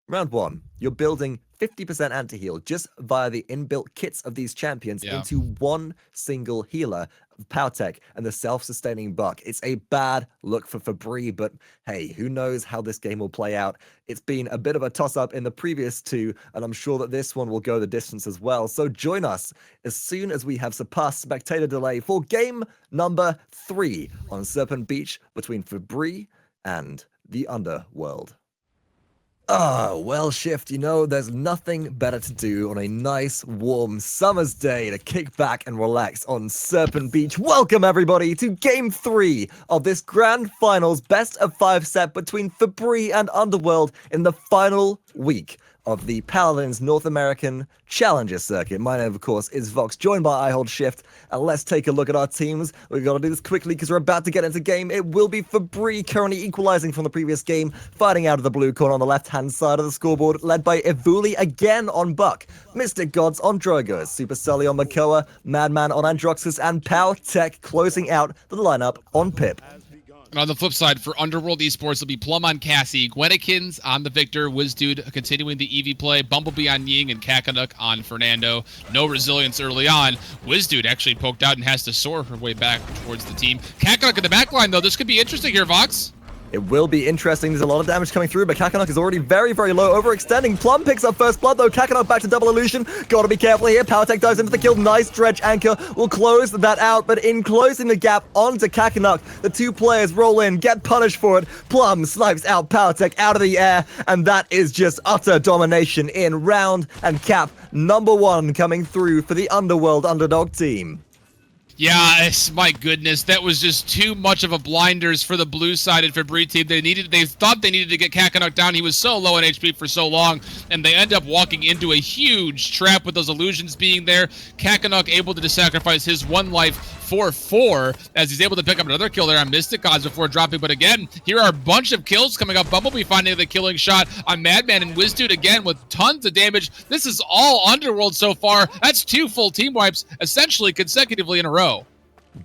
round one, you're building 50% anti-heal just via the inbuilt kits of these champions into one single healer, PowTecH, and the self-sustaining Buck. It's a bad look for Febrii, but hey, who knows how this game will play out. It's been a bit of a toss-up in the previous two, and I'm sure that this one will go the distance as well. So join us as soon as we have surpassed spectator delay for game number 3 on Serpent Beach between Febrii and the Underworld. Oh, well, Shift, there's nothing better to do on a nice, warm summer's day to kick back and relax on Serpent Beach. Welcome, everybody, to Game 3 of this Grand Finals Best of 5 set between Febrii and Underworld in the final week of the Paladins North American Challenger Circuit. My name, of course, is Vox, joined by iHoldShift, and let's take a look at our teams. We've got to do this quickly because we're about to get into game. It will be Febrii currently equalizing from the previous game, fighting out of the blue corner on the left-hand side of the scoreboard, led by Evulli again on Buck, MystiXGoDZ on Drogoz, SuperSully on Makoa, Madman on Androxus, and PowTecH closing out the lineup on Pip. And on the flip side, for Underworld Esports, it'll be Plum on Cassie, Guinnikins on the Victor, wizdude continuing the Eevee play, BumbleBee on Ying, and Cacanuck on Fernando. No resilience early on. wizdude actually poked out and has to soar her way back towards the team. Cacanuck in the back line, though. This could be interesting here, Vox. It will be interesting. There's a lot of damage coming through, but Cacanuck is already very, very low, overextending. Plum picks up first blood, though. Cacanuck back to double illusion. Gotta be careful here. PowTecH dives into the kill. Nice dredge anchor. Will close that out, but in closing the gap onto Cacanuck, the two players roll in, get punished for it. Plum snipes out PowTecH out of the air, and that is just utter domination in round and cap number 1 coming through for the Underworld underdog team. Yeah, my goodness, that was just too much of a blinders for the blue-sided Febrii team. They thought they needed to get Cacanuck down. He was so low in HP for so long, and they end up walking into a huge trap with those illusions being there. Cacanuck able to sacrifice his 1 life for 4 as he's able to pick up another kill there on MystiXGoDZ before dropping. But again, here are a bunch of kills coming up. BumbleBee finding the killing shot on Madman and wizdude again with tons of damage. This is all Underworld so far. That's 2 full team wipes essentially consecutively in a row.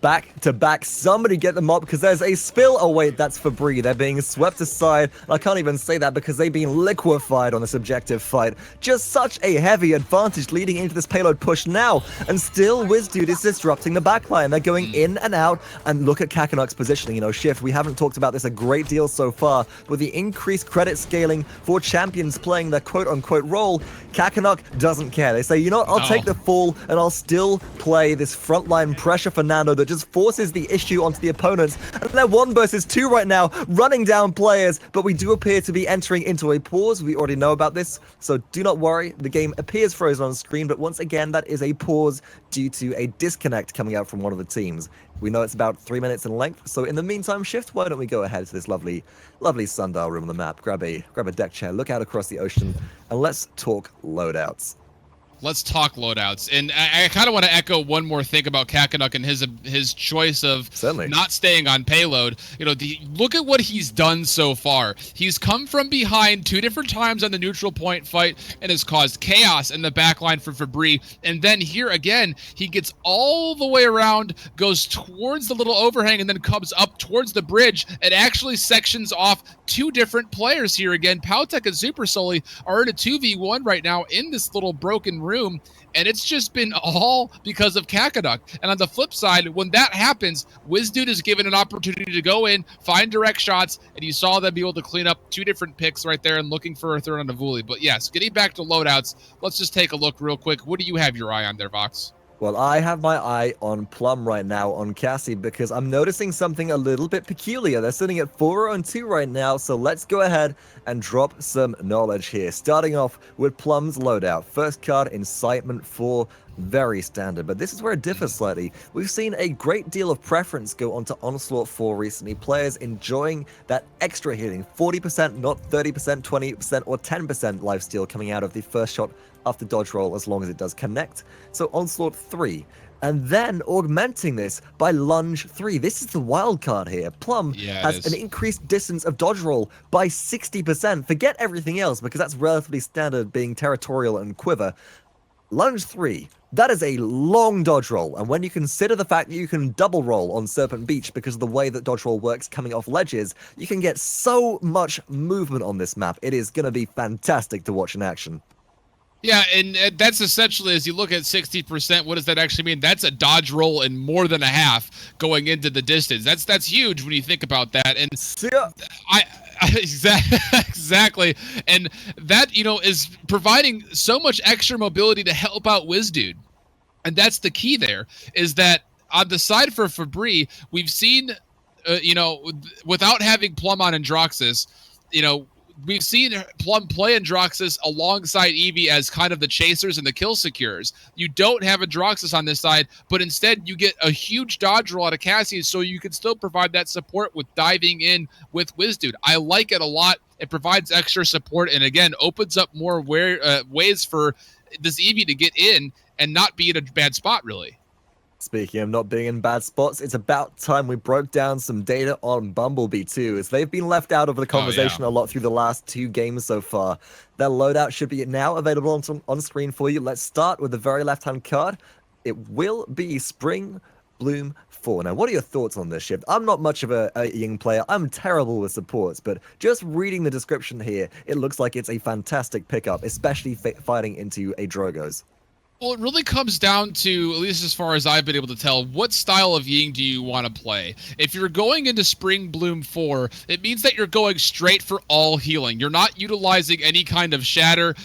back to back. Somebody get them up because there's a spill. Oh wait, that's Febrii. They're being swept aside. I can't even say that because they've been liquefied on this objective fight. Just such a heavy advantage leading into this payload push now. And still, wizdude is disrupting the backline. They're going in and out. And look at Cacanuck's positioning. You know, Shift, we haven't talked about this a great deal so far. With the increased credit scaling for champions playing their quote-unquote role, Cacanuck doesn't care. They say, you know what, I'll take the fall and I'll still play this frontline pressure for Nando that just forces the issue onto the opponents. And they're 1 versus 2 right now, running down players, but we do appear to be entering into a pause. We already know about this, so do not worry. The game appears frozen on screen, but once again, that is a pause due to a disconnect coming out from one of the teams. We know it's about 3 minutes in length, so in the meantime, Shift, why don't we go ahead to this lovely sundial room on the map, grab a deck chair, look out across the ocean, and let's talk loadouts. Let's talk loadouts. And I kind of want to echo one more thing about Cacanuck and his choice of not staying on payload. You know, look at what he's done so far. He's come from behind 2 different times on the neutral point fight and has caused chaos in the backline for Febrii. And then here again, he gets all the way around, goes towards the little overhang, and then comes up towards the bridge and actually sections off 2 different players here again. PowTecH and SuperSully are in a 2v1 right now in this little broken room, and it's just been all because of Cacanuck. And on the flip side, when that happens, wizdude is given an opportunity to go in, find direct shots, and you saw them be able to clean up 2 different picks right there and looking for a third on Evulli. But yes, getting back to loadouts, let's just take a look real quick. What do you have your eye on there, Vox? Well, I have my eye on Plum right now on Cassie because I'm noticing something a little bit peculiar. They're sitting at 4-2 right now, so let's go ahead and drop some knowledge here. Starting off with Plum's loadout. First card, Incitement 4. Very standard, but this is where it differs slightly. We've seen a great deal of preference go onto Onslaught 4 recently. Players enjoying that extra healing. 40%, not 30%, 20%, or 10% lifesteal coming out of the first shot after dodge roll as long as it does connect. So Onslaught 3. And then augmenting this by Lunge 3. This is the wild card here. Plum has an increased distance of dodge roll by 60%. Forget everything else because that's relatively standard being territorial and quiver. Lunge 3. That is a long dodge roll, and when you consider the fact that you can double roll on Serpent Beach because of the way that dodge roll works coming off ledges, you can get so much movement on this map. It is going to be fantastic to watch in action. Yeah, and that's essentially, as you look at 60%, what does that actually mean? That's a dodge roll in more than a half going into the distance. That's huge when you think about that. And exactly. And that, you know, is providing so much extra mobility to help out wizdude. And that's the key there, is that on the side for Febrii, we've seen, you know, without having Plum on Androxus, you know, we've seen Plum play Androxus alongside Eevee as kind of the chasers and the kill secures. You don't have Androxus on this side, but instead you get a huge dodge roll out of Cassie, so you can still provide that support with diving in with wizdude. I like it a lot. It provides extra support and, again, opens up more ways for this Eevee to get in and not be in a bad spot, really. Speaking of not being in bad spots, it's about time we broke down some data on BumbleBee too, as they've been left out of the conversation a lot through the last 2 games so far. Their loadout should be now available on screen for you. Let's start with the very left-hand card. It will be Spring Bloom 4. Now, what are your thoughts on this shift? I'm not much of a Ying player. I'm terrible with supports, but just reading the description here, it looks like it's a fantastic pickup, especially fighting into a Drogoz. Well, it really comes down to, at least as far as I've been able to tell, what style of Ying do you want to play? If you're going into Spring Bloom 4, it means that you're going straight for all healing. You're not utilizing any kind of shatter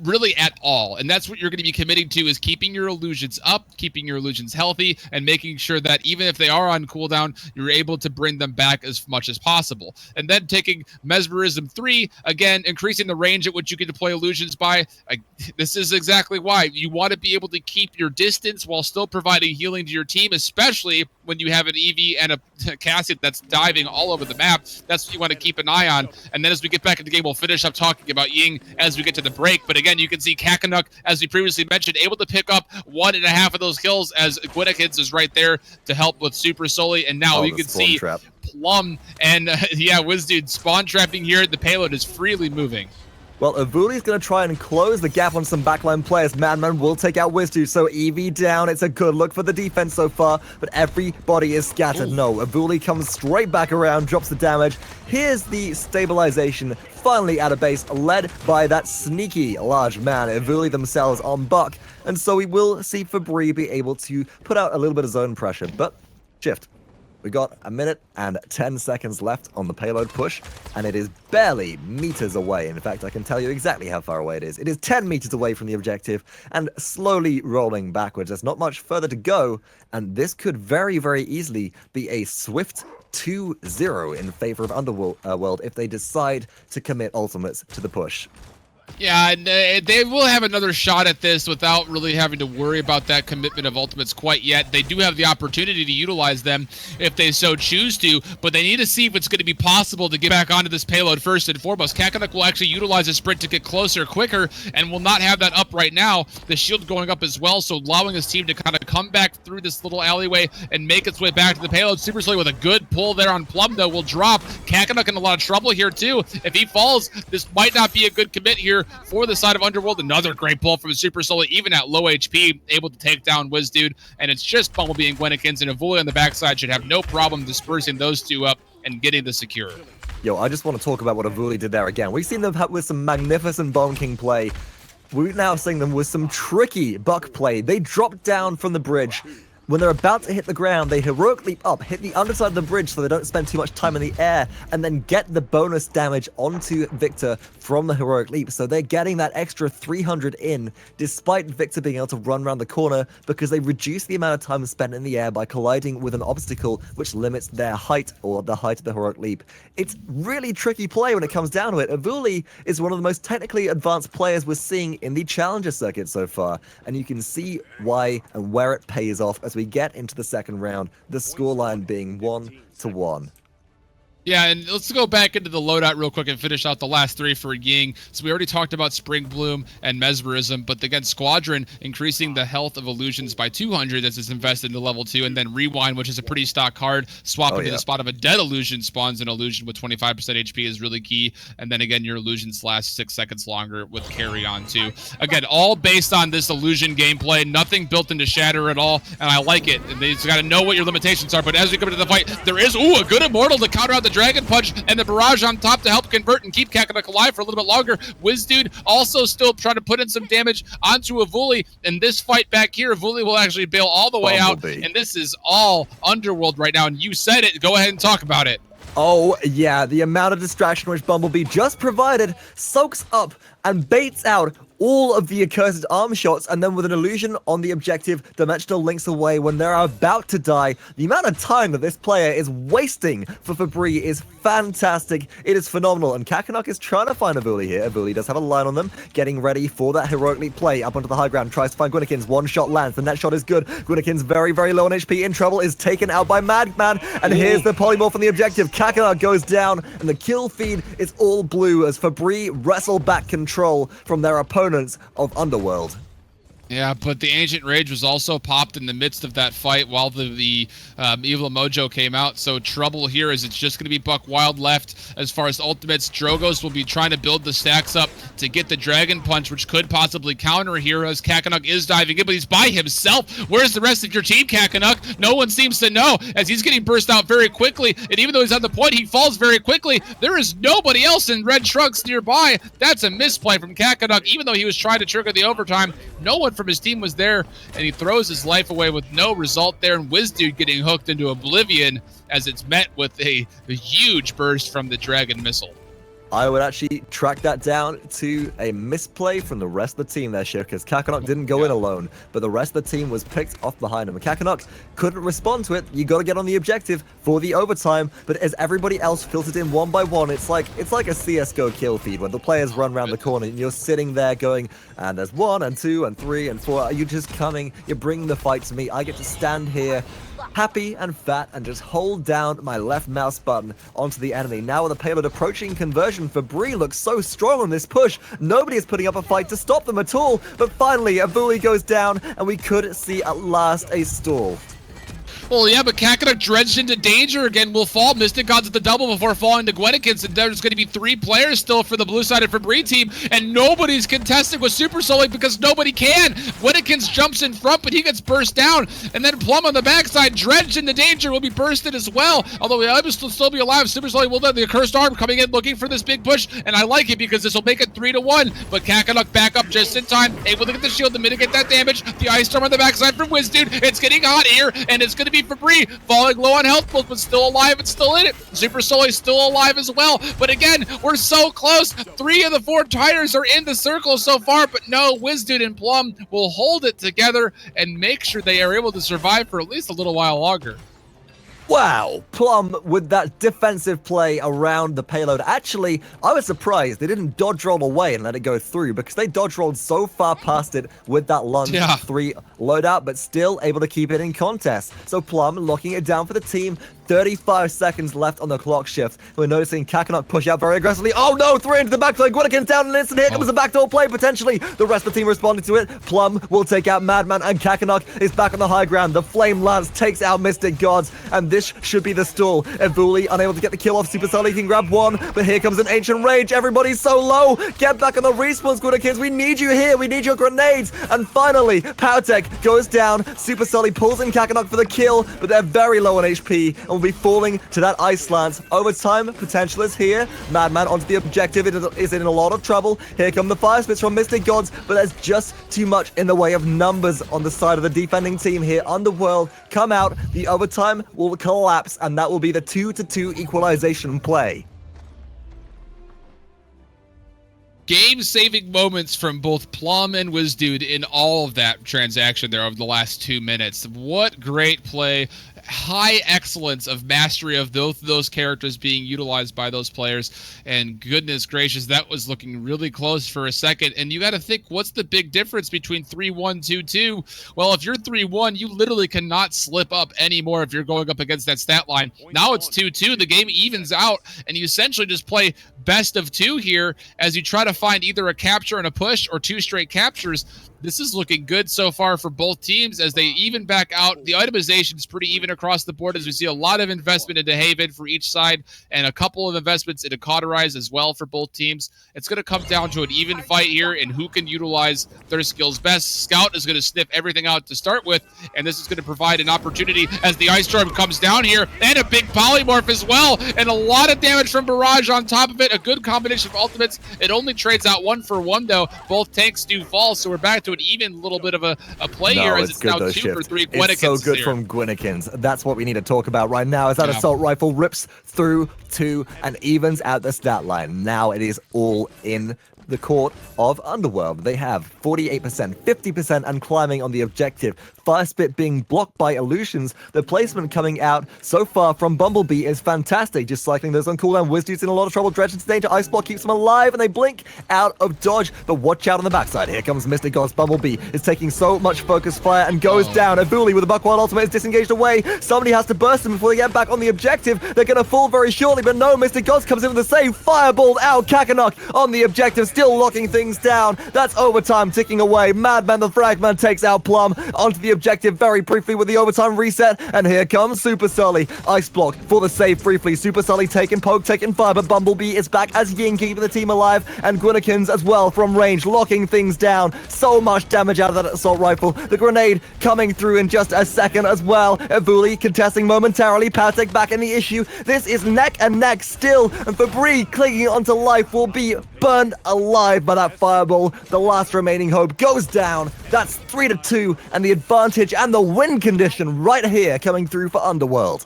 really at all. And that's what you're going to be committing to, is keeping your illusions up, keeping your illusions healthy, and making sure that even if they are on cooldown, you're able to bring them back as much as possible. And then taking Mesmerism 3, again, increasing the range at which you can deploy illusions by. This is exactly why you want to be able to keep your distance while still providing healing to your team, especially when you have an Eevee and a Cassie that's diving all over the map. That's what you want to keep an eye on. And then as we get back into the game, we'll finish up talking about Ying as we get to the break. But again, you can see Cacanuck, as we previously mentioned, able to pick up 1.5 of those kills, as Guinnikins is right there to help with SuperSully. And now you can see Plum and wizdude spawn trapping here. The payload is freely moving. Well, Evulli's going to try and close the gap on some backline players. Madman will take out wizdude, so Eevee down. It's a good look for the defense so far, but everybody is scattered. No, Evulli comes straight back around, drops the damage. Here's the stabilization, finally out of base, led by that sneaky large man, Evulli themselves on Buck. And so we will see Febrii be able to put out a little bit of zone pressure, but shift. We got 1 minute and 10 seconds left on the payload push, and it is barely meters away. In fact, I can tell you exactly how far away it is. It is 10 meters away from the objective and slowly rolling backwards. There's not much further to go, and this could very, very easily be a swift 2-0 in favor of Underworld if they decide to commit ultimates to the push. Yeah, and they will have another shot at this without really having to worry about that commitment of ultimates quite yet. They do have the opportunity to utilize them if they so choose to, but they need to see if it's going to be possible to get back onto this payload first and foremost. Cacanuck will actually utilize a sprint to get closer quicker and will not have that up right now. The shield going up as well, so allowing his team to kind of come back through this little alleyway and make its way back to the payload. SuperSully with a good pull there on Plum, though, will drop. Cacanuck in a lot of trouble here, too. If he falls, this might not be a good commit here for the side of Underworld. Another great pull from SuperSully, even at low HP, able to take down wizdude, and it's just BumbleBee and Guinnikins, and Evulli on the backside should have no problem dispersing those two up and getting the secure. Yo, I just want to talk about what Evulli did there again. We've seen them with some magnificent Bomb King play. We're now seeing them with some tricky Buck play. They dropped down from the bridge. When they're about to hit the ground, they heroic leap up, hit the underside of the bridge so they don't spend too much time in the air, and then get the bonus damage onto Victor from the heroic leap. So they're getting that extra 300 in, despite Victor being able to run around the corner, because they reduce the amount of time spent in the air by colliding with an obstacle which limits their height, or the height of the heroic leap. It's really tricky play when it comes down to it. Evulli is one of the most technically advanced players we're seeing in the Challenger circuit so far, and you can see why and where it pays off as we get into the second round, the scoreline being 1-1. Yeah, and let's go back into the loadout real quick and finish out the last three for Ying. So we already talked about Spring Bloom and Mesmerism, but again, Squadron increasing the health of illusions by 200 as it's invested into level 2, and then Rewind, which is a pretty stock card, swapping to the spot of a dead illusion spawns an illusion with 25% HP is really key, and then again, your illusions last 6 seconds longer with Carry On too. Again, all based on this illusion gameplay, nothing built into Shatter at all, and I like it. They just got to know what your limitations are, but as we come into the fight, there is, a good Immortal to counter out the Dragon Punch and the Barrage on top to help convert and keep Cacanuck alive for a little bit longer. wizdude also still trying to put in some damage onto Evulli. In this fight back here, Evulli will actually bail all the way out, and this is all Underworld right now, and you said it. Go ahead and talk about it. Oh, yeah, the amount of distraction which BumbleBee just provided soaks up and baits out all of the accursed arm shots, and then with an illusion on the objective, dimensional links away when they're about to die. The amount of time that this player is wasting for Febrii is fantastic. It is phenomenal, and Cacanuck is trying to find Evulli here. Evulli does have a line on them, getting ready for that heroically play up onto the high ground, tries to find Guinnikins. One shot lands, the net shot is good. Guinnikins very, very low on HP, in trouble, is taken out by Madman, and here's the polymorph on the objective. Cacanuck goes down, and the kill feed is all blue as Febrii wrestle back control from their opponents of Underworld. Yeah, but the Ancient Rage was also popped in the midst of that fight while the Evil Mojo came out. So trouble here is it's just going to be Buck Wild left as far as ultimates. Drogos will be trying to build the stacks up to get the Dragon Punch, which could possibly counter here as Cacanuck is diving in, but he's by himself. Where's the rest of your team, Cacanuck? No one seems to know as he's getting burst out very quickly. And even though he's on the point, he falls very quickly. There is nobody else in red trunks nearby. That's a misplay from Cacanuck. Even though he was trying to trigger the overtime, no one from his team was there, and he throws his life away with no result there, and wizdude getting hooked into oblivion as it's met with a huge burst from the Dragon Missile. I would actually track that down to a misplay from the rest of the team there, Shiv, because Cacanuck didn't go in alone, but the rest of the team was picked off behind him. And Cacanuck couldn't respond to it. You got to get on the objective for the overtime, but as everybody else filtered in one by one, it's like a CSGO kill feed where the players run around the corner and you're sitting there going, and there's 1 and 2 and 3 and 4. Are you just coming? You're bringing the fight to me. I get to stand here happy and fat and just hold down my left mouse button onto the enemy. Now with the payload approaching conversion, Febrii looks so strong on this push. Nobody is putting up a fight to stop them at all. But finally, Evulli goes down, and we could see at last a stall. Well, yeah, but Cacanuck dredged into danger again will fall. MystiXGoDZ at the double before falling to Guinnikins, and there's going to be 3 players still for the blue-sided Febrii team, and nobody's contesting with SuperSully because nobody can. Guinnikins jumps in front, but he gets burst down, and then Plum on the backside, dredged into danger, will be bursted as well. Although the others will still be alive, SuperSully will have the cursed arm coming in looking for this big push, and I like it because this will make it 3-1, but Cacanuck back up just in time, able to get the shield to mitigate that damage. The Ice Storm on the backside from wizdude. It's getting hot here, and it's going to be Febrii falling low on health pools, but still alive and still in it. SuperSully still alive as well, but again, we're so close. 3 of the 4 tires are in the circle so far, but no, wizdude and Plum will hold it together and make sure they are able to survive for at least a little while longer. Wow, Plum with that defensive play around the payload. Actually, I was surprised they didn't dodge roll away and let it go through because they dodge rolled so far past it with that lunge 3 loadout, but still able to keep it in contest. So Plum locking it down for the team. 35 seconds left on the clock shift. We're noticing Cacanuck push out very aggressively. Oh no, 3 into the backline. Guinnikins down in an instant. Here comes the backdoor play potentially. The rest of the team responding to it. Plum will take out Madman, and Cacanuck is back on the high ground. The Flame Lance takes out MystiXGoDZ, and this should be the stall. Evulli unable to get the kill off. SuperSully can grab 1, but here comes an Ancient Rage. Everybody's so low. Get back on the respawns, Guinnikins. We need you here. We need your grenades. And finally, PowTecH goes down. SuperSully pulls in Cacanuck for the kill, but they're very low on HP and will be falling to that Ice Lance. Overtime potential is here. Madman onto the objective. It is in a lot of trouble. Here come the fire spits from MystiXGoDZ, but there's just too much in the way of numbers on the side of the defending team here. Underworld come out. The overtime will collapse, and that will be the 2-2 equalization play. Game-saving moments from both Plum and wizdude in all of that transaction there over the last 2 minutes. What great play. High excellence of mastery of both those characters being utilized by those players, and goodness gracious, that was looking really close for a second. And you got to think, what's the big difference between 3-1, 2-2? Well, if you're 3-1, you literally cannot slip up anymore if you're going up against that stat line. Now it's 2-2, the game evens out, and you essentially just play best of 2 here as you try to find either a capture and a push or 2 straight captures. This is looking good so far for both teams as they even back out. The itemization is pretty even across the board as we see a lot of investment into Haven for each side and a couple of investments into Cauterize as well for both teams. It's going to come down to an even fight here and who can utilize their skills best. Scout is going to sniff everything out to start with, and this is going to provide an opportunity as the Ice Storm comes down here, and a big polymorph as well, and a lot of damage from Barrage on top of it. A good combination of ultimates. It only trades out 1 for 1 though. Both tanks do fall, so we're back to an even little bit of a play here as it's now 2 for 3 Guinnikins. It's so good from Guinnikins. That's what we need to talk about right now, as that assault rifle rips through 2 and evens out the stat line. Now it is all in the court of Underworld. They have 48%, 50%, and climbing on the objective. Fire Spit being blocked by illusions. The placement coming out so far from BumbleBee is fantastic. Just cycling those on cooldown. Wizdude's in a lot of trouble. Dredge into danger. Ice Block keeps them alive, and they blink out of dodge. But watch out on the backside. Here comes MystiXGoDZ. BumbleBee is taking so much focus fire and goes down. Evulli with a Buckwild ultimate is disengaged away. Somebody has to burst them before they get back on the objective. They're going to fall very shortly, but no, MystiXGoDZ comes in with the save. Fireball out. Cacanuck on the objective, still locking things down. That's overtime ticking away. Madman the Fragman takes out Plum onto the objective very briefly with the overtime reset, and here comes SuperSully. Ice block for the save briefly. SuperSully taking poke, taking fire, but BumbleBee is back as Yin, keeping the team alive, and Guinnikins as well from range, locking things down. So much damage out of that assault rifle. The grenade coming through in just a second as well. Evulli contesting momentarily. PowTecH back in the issue. This is neck and neck still, and Febrii clinging onto life will be burned alive by that fireball. The last remaining hope goes down. That's 3-2, and the advantage and the win condition right here coming through for Underworld.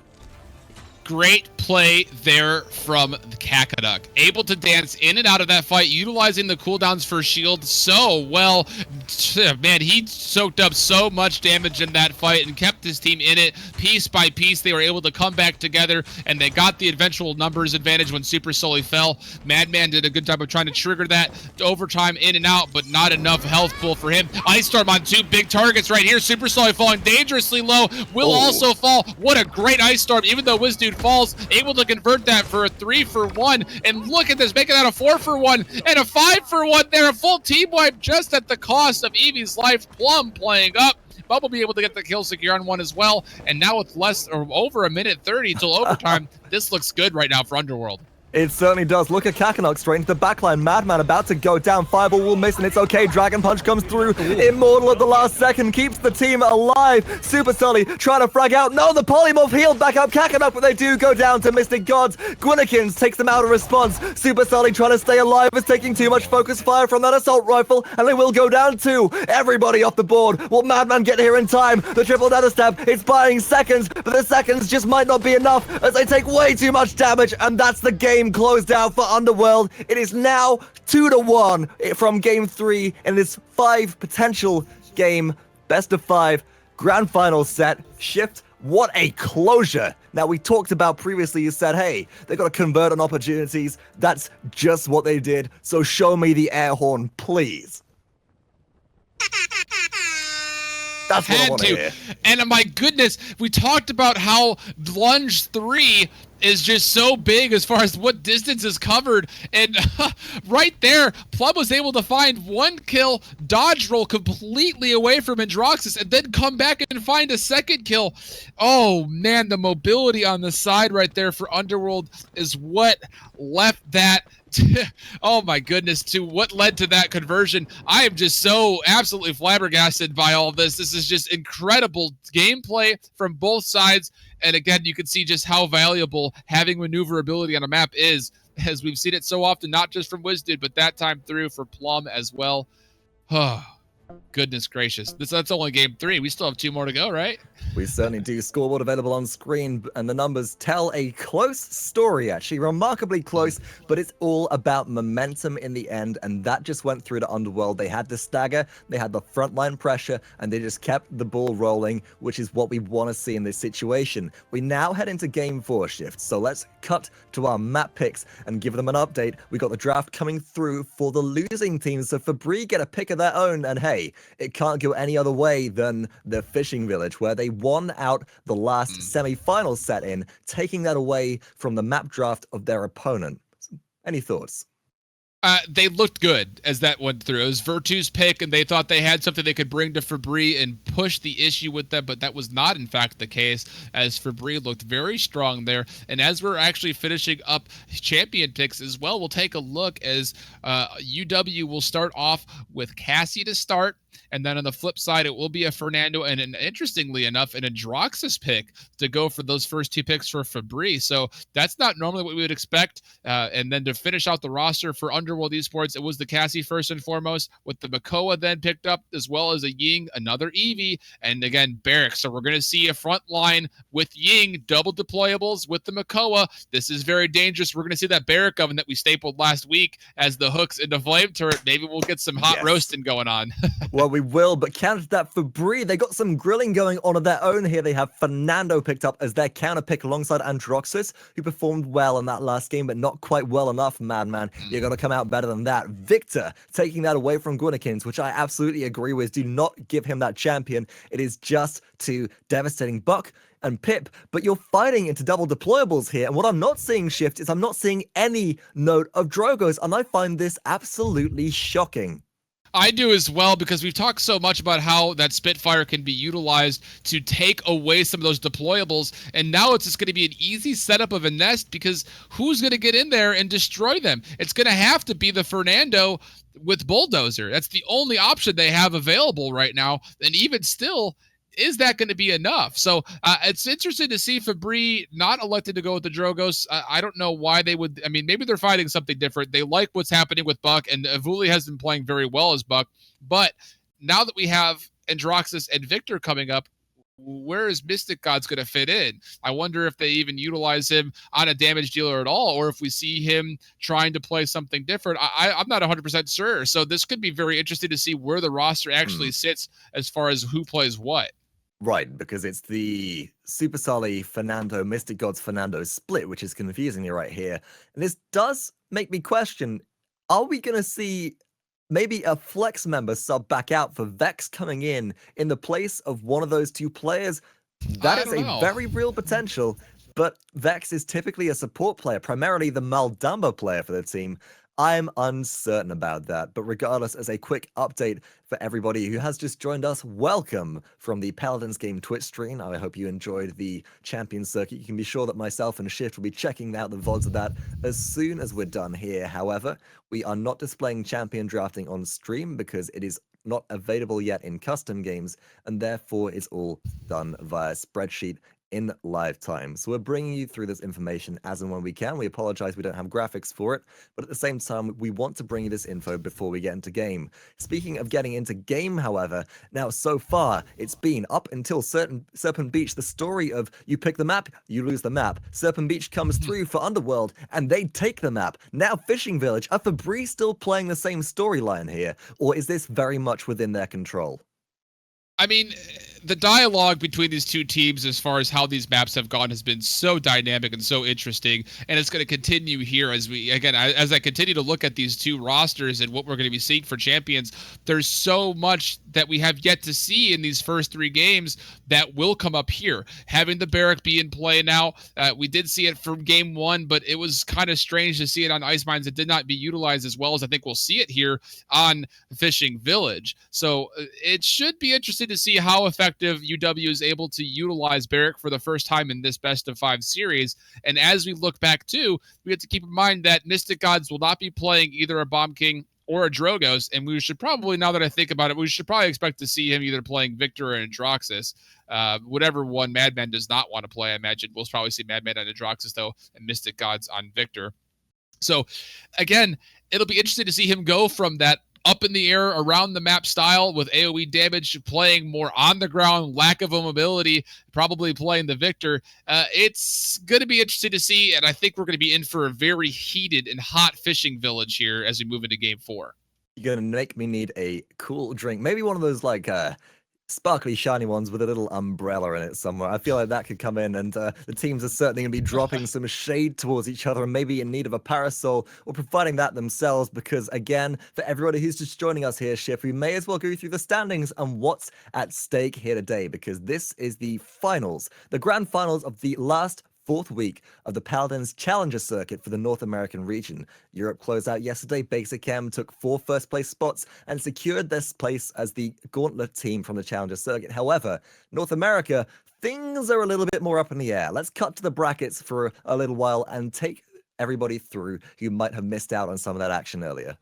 Great play there from the Cacanuck. Able to dance in and out of that fight, utilizing the cooldowns for shield so well. Man, he soaked up so much damage in that fight and kept his team in it. Piece by piece, they were able to come back together, and they got the eventual numbers advantage when SuperSully fell. Madman did a good job of trying to trigger that overtime in and out, but not enough health pool for him. Ice Storm on 2 big targets right here. SuperSully falling dangerously low. Will also fall. What a great Ice Storm, even though wizdude falls, able to convert that for a 3 for 1. And look at this, making that a 4 for 1 and a 5 for 1 there. A full team wipe just at the cost of Evie's life. Plum playing up. BumbleBee able to get the kill secure on one as well. And now with less or over a minute 30 till overtime, this looks good right now for Underworld. It certainly does. Look at Cacanuck straight into the backline. Madman about to go down. Fireball will miss, and it's okay. Dragon Punch comes through. Immortal at the last second keeps the team alive. SuperSully trying to frag out. No, the Polymorph healed back up Cacanuck, but they do go down to MysticGoDZ. Guinnikins takes them out in response. SuperSully trying to stay alive is taking too much focus fire from that assault rifle, and they will go down too. Everybody off the board. Will Madman get here in time? The triple data stab. It's buying seconds, but the seconds just might not be enough as they take way too much damage, and that's the game closed out for Underworld. It is now 2-1 from game 3 in this 5 potential game best of 5 grand final set. Shift, what a closure. Now, we talked about previously, you said, hey, they got to convert on opportunities. That's just what they did. So show me the air horn, please. That's what I want to hear. And my goodness, we talked about how Lunge 3 is just so big as far as what distance is covered. And right there, Plum was able to find one kill, dodge roll completely away from Androxus, and then come back and find a second kill. Oh, man, the mobility on the side right there for Underworld is what left that oh my goodness, to what led to that conversion. I am just so absolutely flabbergasted by all this. This is just incredible gameplay from both sides. And again, you can see just how valuable having maneuverability on a map is, as we've seen it so often, not just from wizdude, but that time through for Plum as well. Oh, goodness gracious. That's only game 3. We still have 2 more to go, right? We certainly do. Scoreboard available on screen, and the numbers tell a close story, actually. Remarkably close, but it's all about momentum in the end, and that just went through to Underworld. They had the stagger, they had the frontline pressure, and they just kept the ball rolling, which is what we want to see in this situation. We now head into game 4 shift, so let's cut to our map picks and give them an update. We got the draft coming through for the losing team, so Febrii get a pick of their own, and hey, it can't go any other way than the fishing village, where they won out the last semi-final set in, taking that away from the map draft of their opponent. Any thoughts? They looked good as that went through. It was Virtue's pick, and they thought they had something they could bring to Febrii and push the issue with them, but that was not, in fact, the case, as Febrii looked very strong there. And as we're actually finishing up champion picks as well, we'll take a look as UW will start off with Cassie to start, and then on the flip side, it will be a Fernando and, interestingly enough, an Androxus pick to go for those first 2 picks for Febrii. So that's not normally what we would expect. And then to finish out the roster for Underworld Esports, it was the Cassie first and foremost, with the Makoa then picked up, as well as a Ying, another Eevee, and again, Barrack. So we're going to see a front line with Ying, double deployables with the Makoa. This is very dangerous. We're going to see that Barrack oven that we stapled last week as the hooks into Flame Turret. Maybe we'll get some hot roasting going on. Well, we will, but counter that Febrii, they got some grilling going on of their own here. They have Fernando picked up as their counter pick alongside Androxus, who performed well in that last game, but not quite well enough, Madman. You're going to come out better than that. Victor taking that away from Guinnikins, which I absolutely agree with. Do not give him that champion. It is just too devastating. Buck and Pip, but you're fighting into double deployables here, and what I'm not seeing, Shift, is I'm not seeing any note of Drogos, and I find this absolutely shocking. I do as well, because we've talked so much about how that Spitfire can be utilized to take away some of those deployables, and now it's just going to be an easy setup of a nest, because who's going to get in there and destroy them? It's going to have to be the Fernando with Bulldozer. That's the only option they have available right now, and even still, is that going to be enough? So it's interesting to see Febrii not elected to go with the Drogos. I don't know why they would. I mean, maybe they're fighting something different. They like what's happening with Buck, and Evulli has been playing very well as Buck. But now that we have Androxus and Victor coming up, where is MysticGoDZ going to fit in? I wonder if they even utilize him on a damage dealer at all, or if we see him trying to play something different. I'm not 100% sure. So this could be very interesting to see where the roster actually sits as far as who plays what. Right, because it's the SuperSully Fernando, MysticGoDZ Fernando split, which is confusing me right here. And this does make me question, are we going to see maybe a flex member sub back out for Vex coming in the place of one of those 2 players? That is a very real potential, but Vex is typically a support player, primarily the Maldamba player for the team. I'm uncertain about that, but regardless, as a quick update for everybody who has just joined us, welcome from the Paladins game Twitch stream. I hope you enjoyed the Champion Circuit. You can be sure that myself and Shift will be checking out the VODs of that as soon as we're done here. However, we are not displaying Champion drafting on stream because it is not available yet in custom games, and therefore it's all done via spreadsheet in live time. So we're bringing you through this information as and when we can. We apologize we don't have graphics for it, but at the same time, we want to bring you this info before we get into game. Speaking of getting into game, however, now so far, it's been up until Serpent Beach, the story of you pick the map, you lose the map. Serpent Beach comes through for Underworld, and they take the map. Now Fishing Village, are Febrii still playing the same storyline here, or is this very much within their control? I mean, the dialogue between these two teams as far as how these maps have gone has been so dynamic and so interesting, and it's going to continue here as I continue to look at these two rosters and what we're going to be seeing for champions. There's so much that we have yet to see in these first three games that will come up here. Having the Barrack be in play now, we did see it from game one, but it was kind of strange to see it on Ice Mines. It did not be utilized as well as I think we'll see it here on Fishing Village. So it should be interesting to see how effective UW is able to utilize Barrack for the first time in this best of 5 series. And as we look back too, we have to keep in mind that MystiXGoDZ will not be playing either a Bomb King or a Drogoz, and we should probably, now that I think about it, we should probably expect to see him either playing Victor or Androxus. Whatever one Madman does not want to play, I imagine we'll probably see Madman on Androxus though, and MystiXGoDZ on Victor. So again, it'll be interesting to see him go from that up in the air around the map style with AoE damage, playing more on the ground, lack of mobility, probably playing the Victor. It's going to be interesting to see, and I think we're going to be in for a very heated and hot Fishing Village here as we move into game 4. You're going to make me need a cool drink. Maybe one of those, like, sparkly, shiny ones with a little umbrella in it somewhere. I feel like that could come in, and the teams are certainly going to be dropping some shade towards each other and maybe in need of a parasol or providing that themselves, because, again, for everybody who's just joining us here, Shift, we may as well go through the standings and what's at stake here today, because this is the finals, the grand finals of the last 4th week of the Paladins Challenger Circuit for the North American region. Europe closed out yesterday. Basic Chem took 4 first-place spots and secured this place as the Gauntlet team from the Challenger Circuit. However, North America, things are a little bit more up in the air. Let's cut to the brackets for a little while and take everybody through who might have missed out on some of that action earlier.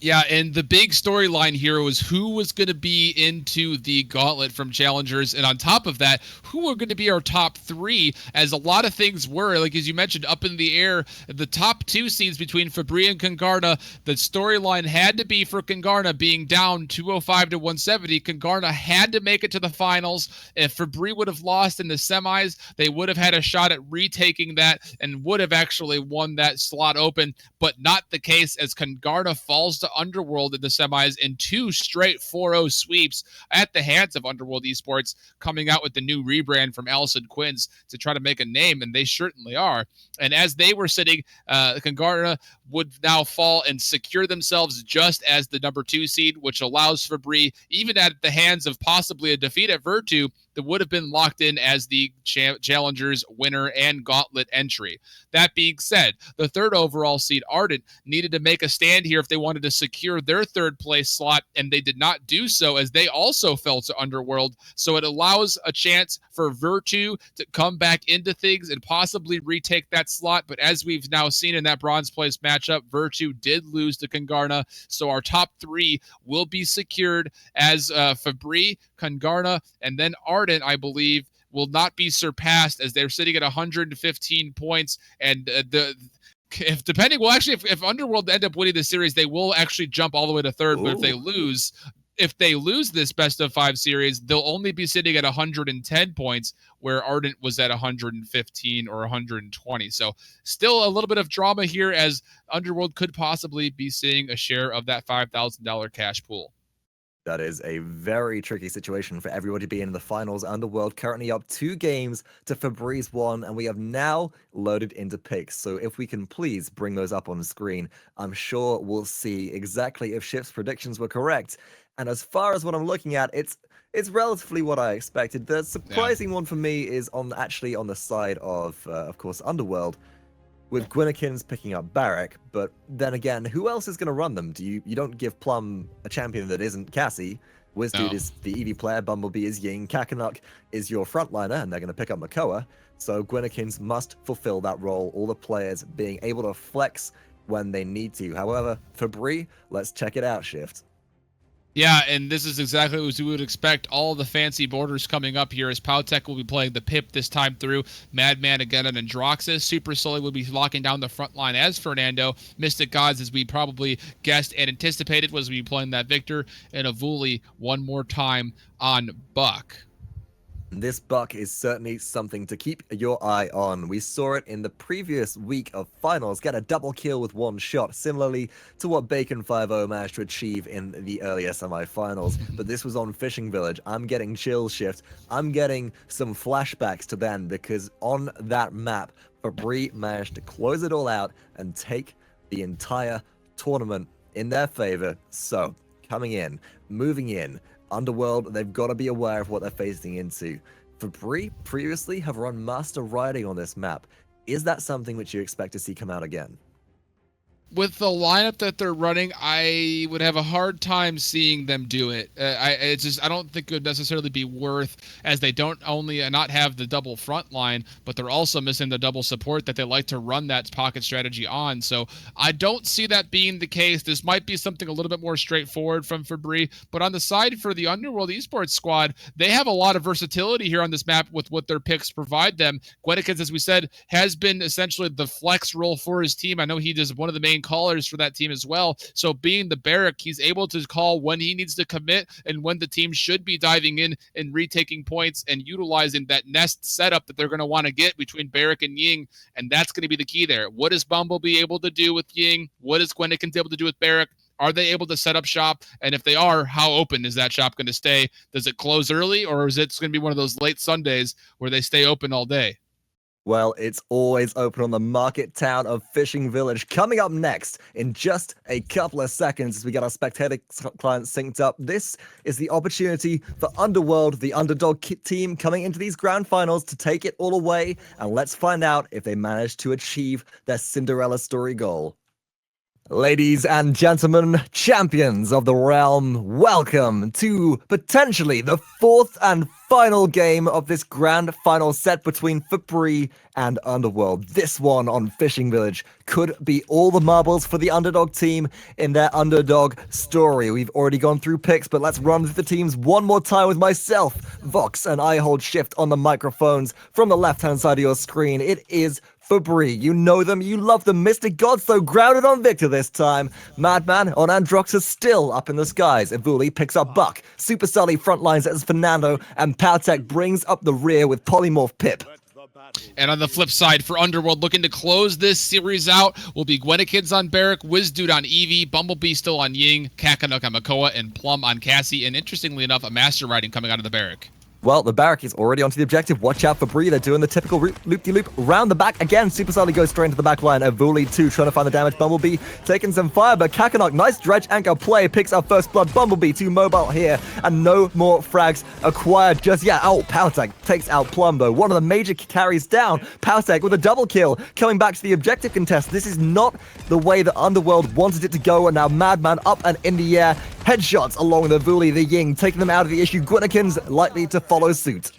Yeah, and the big storyline here was who was going to be into the gauntlet from Challengers, and on top of that, who were going to be our top 3, as a lot of things were, like as you mentioned, up in the air. The top 2 seeds between Febrii and Congarna, the storyline had to be for Congarna being down 205 to 170. Congarna had to make it to the finals. If Febrii would have lost in the semis, they would have had a shot at retaking that and would have actually won that slot open, but not the case, as Congarna falls to Underworld in the semis in 2 straight 4-0 sweeps at the hands of Underworld Esports, coming out with the new rebrand from Allison Quinns to try to make a name, and they certainly are. And as they were sitting, Congarna would now fall and secure themselves just as the number 2 seed, which allows Febrii, even at the hands of possibly a defeat at Virtu, that would have been locked in as the Challengers winner and Gauntlet entry. That being said, the 3rd overall seed, Ardent, needed to make a stand here if they wanted to secure their 3rd place slot, and they did not do so, as they also fell to Underworld. So it allows a chance for Virtu to come back into things and possibly retake that slot. But as we've now seen in that bronze place matchup, Virtu did lose to Congarna. So our top 3 will be secured as Febrii, Congarna, and then Ardent, I believe, will not be surpassed, as they're sitting at 115 points. And if Underworld end up winning the series, they will actually jump all the way to 3rd. Ooh. But if they lose this best of 5 series, they'll only be sitting at 110 points, where Ardent was at 115 or 120. So still a little bit of drama here, as Underworld could possibly be seeing a share of that $5,000 cash pool. That is a very tricky situation for everybody to be in the finals. Underworld currently up 2 games to Febrii's 1, and we have now loaded into picks. So if we can please bring those up on the screen, I'm sure we'll see exactly if Shift's predictions were correct. And as far as what I'm looking at, it's relatively what I expected. The surprising one for me is actually on the side of course, Underworld. with Guinnikins picking up Barrack, but then again, who else is going to run them? You don't give Plum a champion that isn't Cassie. wizdude is the Eevee player, BumbleBee is Ying, Cacanuck is your frontliner, and they're going to pick up Makoa. So Guinnikins must fulfill that role, all the players being able to flex when they need to. However, Febrii, let's check it out, Shift. Yeah, and this is exactly what we would expect. All the fancy borders coming up here as PowTecH will be playing the Pip this time through. Madman again on Androxus. SuperSully will be locking down the front line as Fernando. MystiXGoDZ, as we probably guessed and anticipated, was be playing that Victor. And Evulli one more time on Buck. This Buck is certainly something to keep your eye on. We saw it in the previous week of finals, get a double kill with one shot, similarly to what Bacon 5-0 managed to achieve in the earlier semi-finals. But this was on Fishing Village. I'm getting chill, Shift. I'm getting some flashbacks to then, because on that map, Febrii managed to close it all out and take the entire tournament in their favor. So, coming in, moving in, Underworld, they've got to be aware of what they're facing into. Febrii previously have run Master Riding on this map. Is that something which you expect to see come out again? With the lineup that they're running, I would have a hard time seeing them do it. I don't think it would necessarily be worth, as they don't only not have the double front line, but they're also missing the double support that they like to run that pocket strategy on. So I don't see that being the case. This might be something a little bit more straightforward from Febrii, but on the side for the Underworld esports squad, they have a lot of versatility here on this map with what their picks provide them. Guinnikins, as we said, has been essentially the flex role for his team. I know he is one of the main callers for that team as well. So being the Barrack, he's able to call when he needs to commit and when the team should be diving in and retaking points and utilizing that nest setup that they're going to want to get between Barrack and Ying. And that's going to be the key there. What is BumbleBee able to do with Ying? What is Guinnikins able to do with Barrack? Are they able to set up shop? And if they are, how open is that shop going to stay? Does it close early, or is it going to be one of those late Sundays where they stay open all day? Well, it's always open on the market town of Fishing Village. Coming up next in just a couple of seconds as we get our spectator client synced up. This is the opportunity for Underworld, the underdog team, coming into these grand finals to take it all away. And let's find out if they manage to achieve their Cinderella story goal. Ladies and gentlemen, champions of the realm, welcome to potentially the fourth and final game of this grand final set between Febrii and Underworld. This one on Fishing Village could be all the marbles for the underdog team in their underdog story. We've already gone through picks, but let's run through the teams one more time with myself, Vox, and I hold shift on the microphones from the left-hand side of your screen. It is Febrii. You know them, you love them. MystiXGoDZ, though, grounded on Victor this time. Madman on Androxus still up in the skies. Evulli picks up Buck. SuperSully frontlines as Fernando, and PowTecH brings up the rear with Polymorph Pip. And on the flip side, for Underworld, looking to close this series out will be Guinnikins on Barrack, wizdude on Eevee, BumbleBee still on Ying, Cacanuck on Makoa, and Plum on Cassie. And interestingly enough, a Master Riding coming out of the Barrack. Well, the Barrack is already onto the objective. Watch out for Febrii. They're doing the typical loop-de-loop round the back. Again, SuperSully goes straight into the back line. Evulli, too, trying to find the damage. BumbleBee taking some fire, but Cacanuck, nice dredge anchor play, picks up first blood. BumbleBee, too mobile here, and no more frags acquired just yet. Oh, PowTecH takes out Plum, though. One of the major carries down. PowTecH with a double kill, coming back to the objective contest. This is not the way that Underworld wanted it to go, and now Madman up and in the air. Headshots along with Evulli, the Ying, taking them out of the issue. Guinnikins likely to follow suit.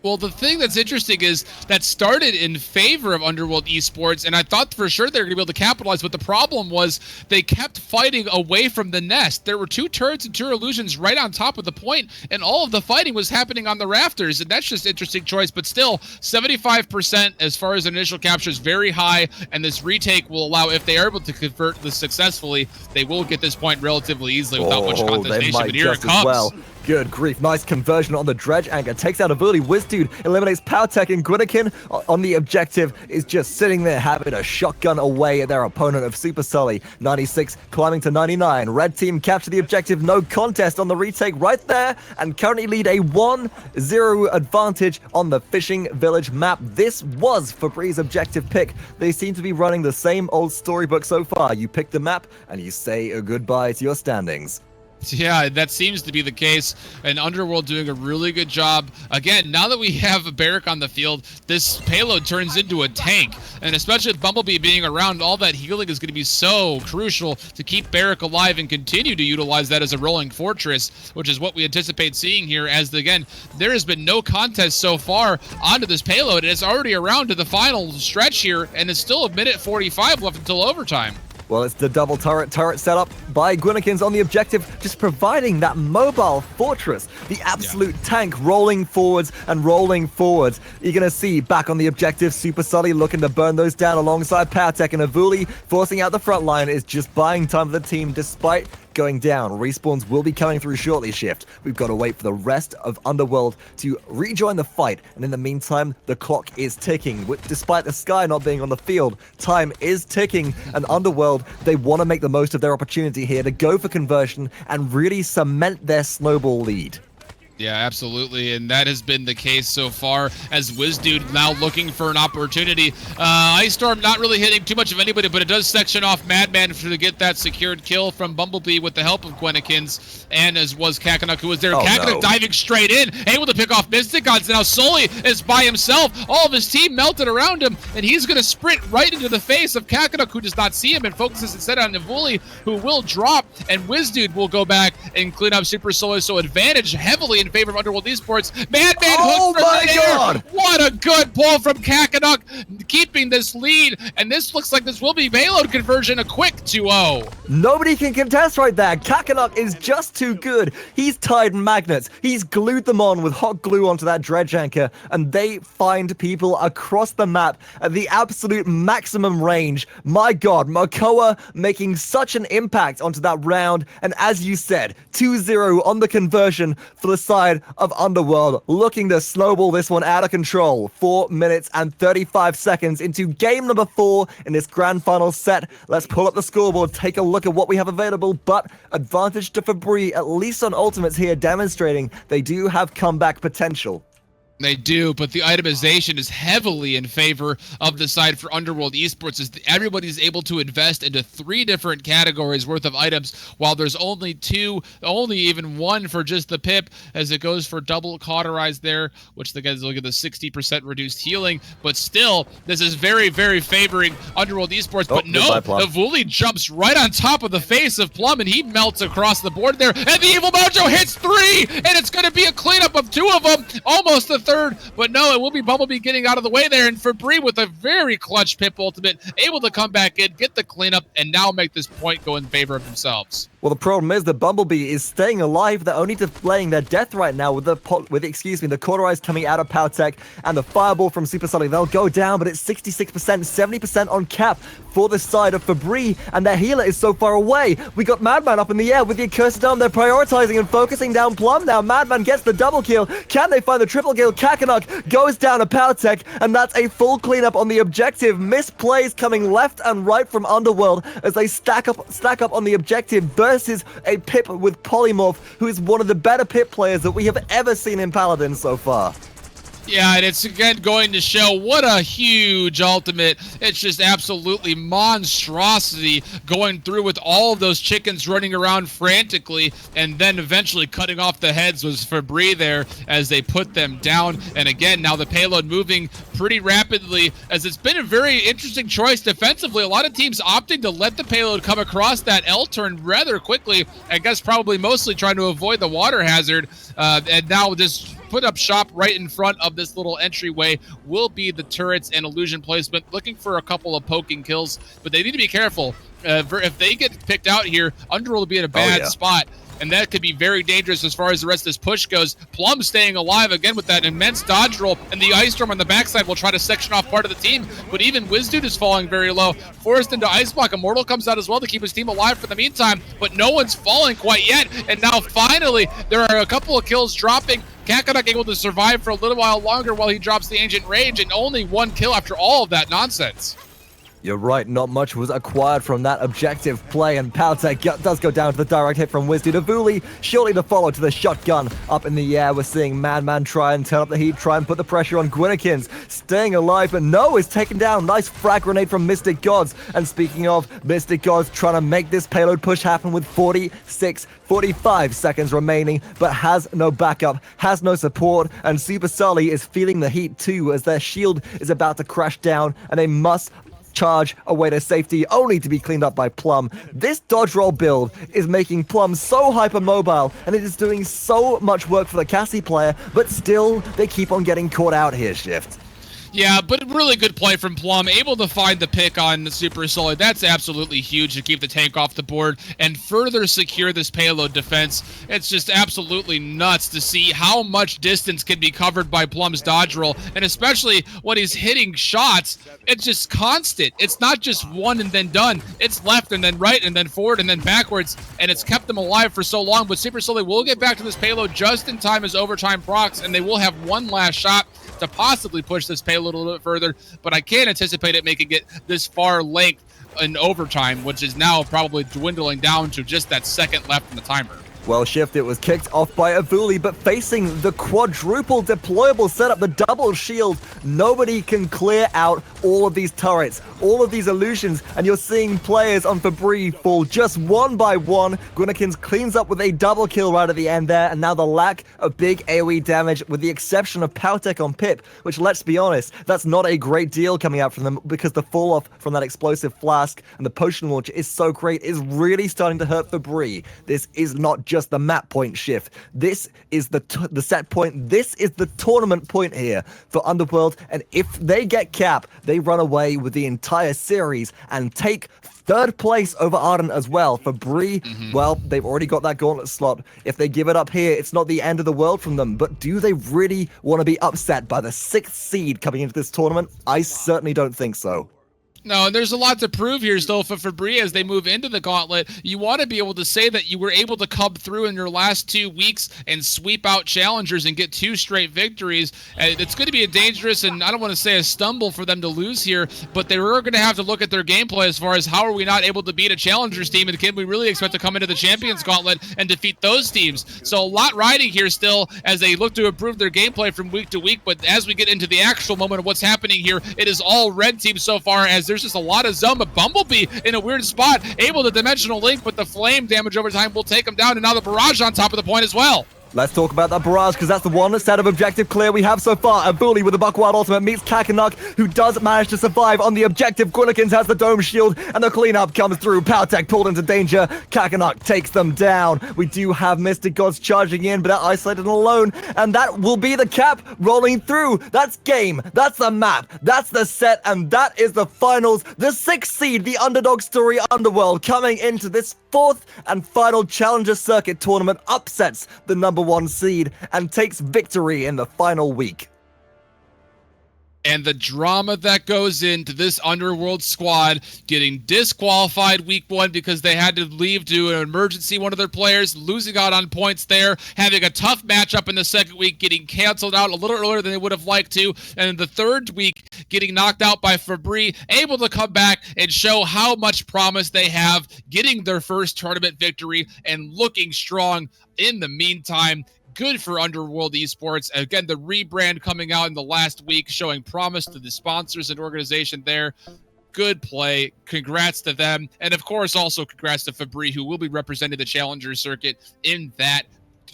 Well, the thing that's interesting is that started in favor of Underworld esports, and I thought for sure they were going to be able to capitalize, but the problem was they kept fighting away from the nest. There were two turrets and two illusions right on top of the point, and all of the fighting was happening on the rafters, and that's just interesting choice, but still, 75% as far as initial capture is very high, and this retake will allow, if they are able to convert this successfully, they will get this point relatively easily without much contestation, but here it comes. Well. Good grief, nice conversion on the dredge anchor, takes out Evulli. wizdude eliminates PowTecH, and Guinnikin on the objective is just sitting there having a shotgun away at their opponent of SuperSully. 96 climbing to 99. Red team capture the objective, no contest on the retake right there, and currently lead a 1-0 advantage on the Fishing Village map. This was Febrii's objective pick. They seem to be running the same old storybook so far. You pick the map and you say a goodbye to your standings. Yeah, that seems to be the case, and Underworld doing a really good job. Again, now that we have a Barrack on the field, this payload turns into a tank, and especially with BumbleBee being around, all that healing is going to be so crucial to keep Barrack alive and continue to utilize that as a rolling fortress, which is what we anticipate seeing here, as, again, there has been no contest so far onto this payload, and it's already around to the final stretch here, and it's still 1:45 left until overtime. Well, it's the double turret set up by Guinnikins on the objective, just providing that mobile fortress, the absolute tank rolling forwards and rolling forwards. You're going to see back on the objective, SuperSully looking to burn those down alongside PowTecH, and Evulli forcing out the front line is just buying time for the team despite going down. Respawns will be coming through shortly, Shift. We've got to wait for the rest of Underworld to rejoin the fight, and in the meantime, the clock is ticking. Despite the Sky not being on the field, time is ticking, and Underworld, they want to make the most of their opportunity here to go for conversion and really cement their snowball lead. Yeah, absolutely, and that has been the case so far, as wizdude now looking for an opportunity. Ice Storm not really hitting too much of anybody, but it does section off Madman to get that secured kill from BumbleBee with the help of Guinnikins, and as was Cacanuck, who was there. Cacanuck diving straight in, able to pick off MystiXGoDZ. Now Sully is by himself. All of his team melted around him, and he's going to sprint right into the face of Cacanuck, who does not see him, and focuses instead on Evulli, who will drop, and wizdude will go back and clean up SuperSully, so advantage heavily in favor of Underworld Esports. Madman hook from the air. What a good pull from Cacanuck, keeping this lead, and this looks like this will be payload conversion, a quick 2-0. Nobody can contest right there. Cacanuck is just too good. He's tied magnets. He's glued them on with hot glue onto that dredge anchor, and they find people across the map at the absolute maximum range. My God, Mokoa making such an impact onto that round, and as you said, 2-0 on the conversion for the side of Underworld, looking to snowball this one out of control. 4 minutes and 35 seconds into game number 4 in this grand final set. Let's pull up the scoreboard, take a look at what we have available, but advantage to Febrii, at least on ultimates here, demonstrating they do have comeback potential. They do, but the itemization is heavily in favor of the side for Underworld Esports, as everybody's able to invest into 3 different categories worth of items, while there's only even one for just the pip, as it goes for double cauterized there, which the guys look at the 60% reduced healing, but still, this is very, very favoring Underworld Esports, but no, Evulli jumps right on top of the face of Plum, and he melts across the board there, and the Evil Mojo hits 3, and it's going to be a cleanup of 2 of them, almost the third, but no, it will be BumbleBee getting out of the way there, and Febrii with a very clutch pip ultimate, able to come back in, get the cleanup, and now make this point go in favor of themselves. Well, the problem is that BumbleBee is staying alive. They're only delaying their death right now with the cauterized coming out of PowTecH and the fireball from SuperSully. They'll go down, but it's 66%, 70% on cap for the side of Febrii, and their healer is so far away. We got Madman up in the air with the accursed dome. They're prioritizing and focusing down Plum now. Madman gets the double kill. Can they find the triple kill? Cacanuck goes down to PowTecH, and that's a full cleanup on the objective. Misplays coming left and right from Underworld as they stack up on the objective versus a pip with Polymorph, who is one of the better pip players that we have ever seen in Paladins so far. Yeah, and it's again going to show what a huge ultimate. It's just absolutely monstrosity going through with all of those chickens running around frantically, and then eventually cutting off the heads was Febrii there as they put them down. And again, now the payload moving pretty rapidly, as it's been a very interesting choice defensively. A lot of teams opting to let the payload come across that L turn rather quickly. I guess probably mostly trying to avoid the water hazard, and now just put up shop right in front of this little entryway will be the turrets and illusion placement, looking for a couple of poking kills, but they need to be careful. If they get picked out here, Underworld will be in a bad spot, and that could be very dangerous as far as the rest of this push goes. Plum staying alive again with that immense dodge roll, and the Ice Storm on the backside will try to section off part of the team, but even wizdude is falling very low. Forced into Ice Block. Immortal comes out as well to keep his team alive for the meantime, but no one's falling quite yet, and now finally there are a couple of kills dropping. Cacanuck able to survive for a little while longer while he drops the Ancient Rage, and only 1 kill after all of that nonsense. You're right, not much was acquired from that objective play, and PowTecH does go down to the direct hit from wizdude. Evulli surely to follow to the shotgun up in the air. We're seeing Madman try and turn up the heat, try and put the pressure on Guinnikins, staying alive, but no, is taken down. Nice frag grenade from MystiXGoDZ. And speaking of MystiXGoDZ, trying to make this payload push happen with 45 seconds remaining, but has no backup, has no support, and SuperSully is feeling the heat too as their shield is about to crash down, and they must charge away to safety, only to be cleaned up by Plum. This dodge roll build is making Plum so hypermobile, and it is doing so much work for the Cassie player, but still, they keep on getting caught out here, Shift. Yeah, but really good play from Plum, able to find the pick on the SuperSully. That's absolutely huge to keep the tank off the board and further secure this payload defense. It's just absolutely nuts to see how much distance can be covered by Plum's dodge roll, and especially when he's hitting shots, it's just constant. It's not just one and then done. It's left and then right and then forward and then backwards, and it's kept them alive for so long. But SuperSully will get back to this payload just in time as overtime procs, and they will have one last shot to possibly push this payload a little bit further, but I can't anticipate it making it this far length in overtime, which is now probably dwindling down to just that second left in the timer. Well, Shift, it was kicked off by Evulli, but facing the quadruple deployable setup, the double shield, nobody can clear out all of these turrets, all of these illusions, and you're seeing players on Febrii fall just one by one. Guinnikins cleans up with a double kill right at the end there, and now the lack of big AoE damage, with the exception of PowTecH on Pip, which, let's be honest, that's not a great deal coming out from them, because the fall off from that explosive flask and the potion launch is so great, is really starting to hurt Febrii. This is not just the map point Shift. This is the set point. This is the tournament point here for Underworld. And if they get cap, they run away with the entire series and take third place over Ardent as well. Febrii, well, they've already got that gauntlet slot. If they give it up here, it's not the end of the world from them. But do they really want to be upset by the 6th seed coming into this tournament? I certainly don't think so. No, and there's a lot to prove here still for Febrii as they move into the gauntlet. You want to be able to say that you were able to come through in your last 2 weeks and sweep out challengers and get 2 straight victories. And it's going to be a dangerous, and I don't want to say a stumble for them to lose here, but they were going to have to look at their gameplay as far as how are we not able to beat a challengers team, and can we really expect to come into the champions gauntlet and defeat those teams? So a lot riding here still as they look to improve their gameplay from week to week, but as we get into the actual moment of what's happening here, it is all red team so far, as there's just a lot of zone, but BumbleBee in a weird spot, able to dimensional link, but the flame damage over time will take him down, and now the barrage on top of the point as well. Let's talk about that barrage, because that's the one set of objective clear we have so far. Evulli with the Buckwild ultimate meets Cacanuck, who does manage to survive on the objective. Guinnikins has the dome shield, and the cleanup comes through. PowTecH pulled into danger. Cacanuck takes them down. We do have MystiXGoDZ charging in, but they're isolated and alone, and that will be the cap rolling through. That's game. That's the map. That's the set, and that is the finals. The 6th seed, the underdog story Underworld, coming into this 4th and final Challenger Circuit tournament, upsets the number 1 seed and takes victory in the final week. And the drama that goes into this Underworld squad getting disqualified week 1 because they had to leave due to an emergency, one of their players losing out on points there, having a tough matchup in the 2nd week, getting canceled out a little earlier than they would have liked to, and in the 3rd week getting knocked out by Febrii, able to come back and show how much promise they have, getting their first tournament victory and looking strong in the meantime. Good for Underworld Esports. Again, the rebrand coming out in the last week, showing promise to the sponsors and organization there. Good play. Congrats to them. And of course, also congrats to Febrii, who will be representing the Challenger Circuit in that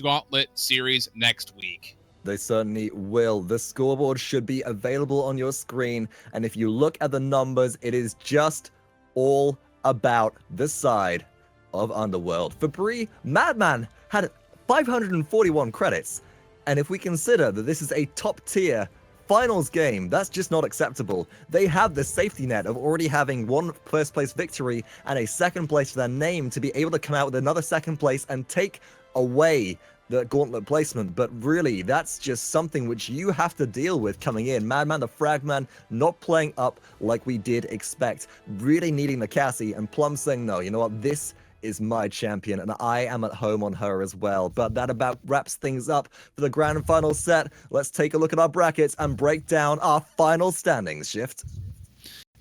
Gauntlet series next week. They certainly will. The scoreboard should be available on your screen. And if you look at the numbers, it is just all about the side of Underworld. Febrii, Madman had 541 credits, and if we consider that this is a top tier finals game, that's just not acceptable. They have the safety net of already having 1 first place victory and a 2nd place to their name to be able to come out with another 2nd place and take away the gauntlet placement. But really, that's just something which you have to deal with coming in. Madman, the Fragman, not playing up like we did expect, really needing the Cassie, and Plum saying, no, you know what, this is my champion, and I am at home on her as well. But that about wraps things up for the grand final set. Let's take a look at our brackets and break down our final standings, Shift.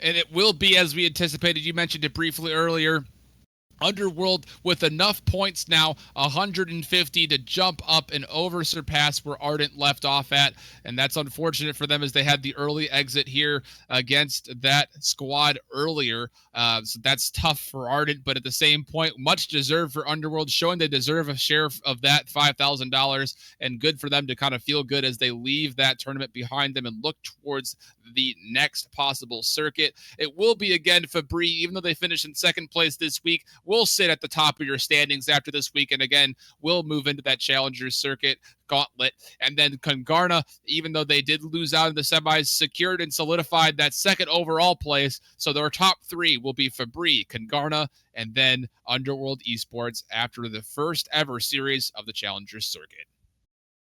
And it will be as we anticipated. You mentioned it briefly earlier. Underworld with enough points now, 150 to jump up and over surpass where Ardent left off at, and that's unfortunate for them as they had the early exit here against that squad earlier. So that's tough for Ardent, but at the same point, much deserved for Underworld, showing they deserve a share of that $5,000, and good for them to kind of feel good as they leave that tournament behind them and look towards the next possible circuit. It will be again Febrii, even though they finished in second place this week, will sit at the top of your standings after this week, and again, will move into that Challengers Circuit gauntlet. And then Congarna, even though they did lose out in the semis, secured and solidified that second overall place. So their top three will be Febrii, Congarna, and then Underworld Esports after the first ever series of the Challengers Circuit.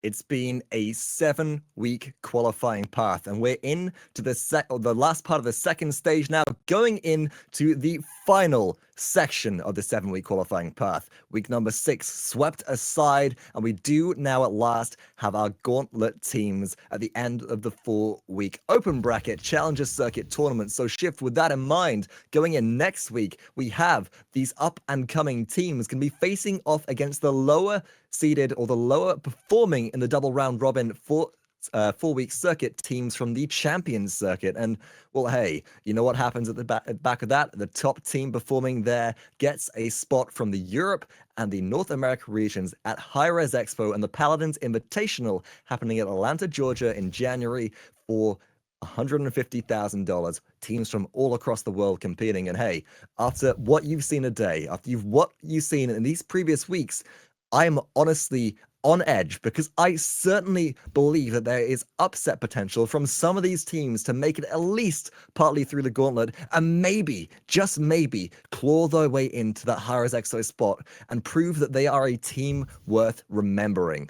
It's been a 7-week qualifying path, and we're in to the last part of the second stage now, going into the final section of the 7-week qualifying path. Week number 6 swept aside, and we do now at last have our gauntlet teams at the end of the 4-week open bracket Challenger Circuit tournament. So Shift, with that in mind, going in next week, we have these up-and-coming teams can be facing off against the lower seeded or the lower performing in the double round robin 4-week circuit teams from the Champions Circuit. And well, hey, you know what happens at the back of that? The top team performing there gets a spot from the Europe and the North America regions at Hi-Rez Expo and the Paladins Invitational happening at Atlanta, Georgia in January for $150,000, teams from all across the world competing. And hey, after what you've seen today, after what you've seen in these previous weeks, I'm honestly on edge because I certainly believe that there is upset potential from some of these teams to make it at least partly through the gauntlet and maybe, just maybe, claw their way into that Hi-Rez Expo spot and prove that they are a team worth remembering.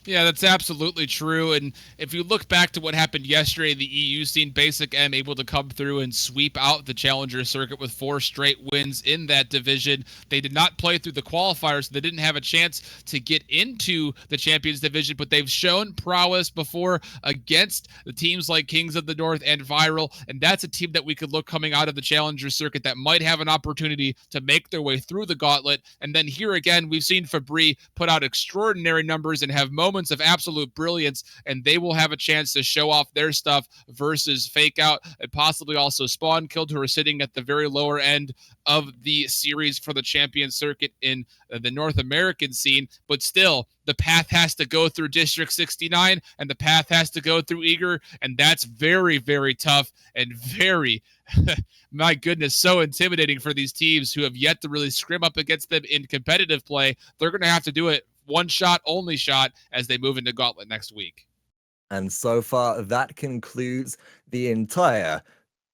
Yeah, that's absolutely true. And if you look back to what happened yesterday, the EU scene, Basic M able to come through and sweep out the Challenger Circuit with 4 straight wins in that division. They did not play through the qualifiers, so they didn't have a chance to get into the Champions Division, but they've shown prowess before against the teams like Kings of the North and Viral, and that's a team that we could look coming out of the Challenger Circuit that might have an opportunity to make their way through the gauntlet. And then here again, we've seen Febrii put out extraordinary numbers and have moments of absolute brilliance, and they will have a chance to show off their stuff versus Fake Out and possibly also Spawn Killed, who are sitting at the very lower end of the series for the Champion Circuit in the North American scene. But still, the path has to go through District 69 and the path has to go through Eager, and that's very, very tough and very my goodness, so intimidating for these teams who have yet to really scrim up against them in competitive play. They're going to have to do it one shot, only shot, as they move into Gauntlet next week. And so far, that concludes the entire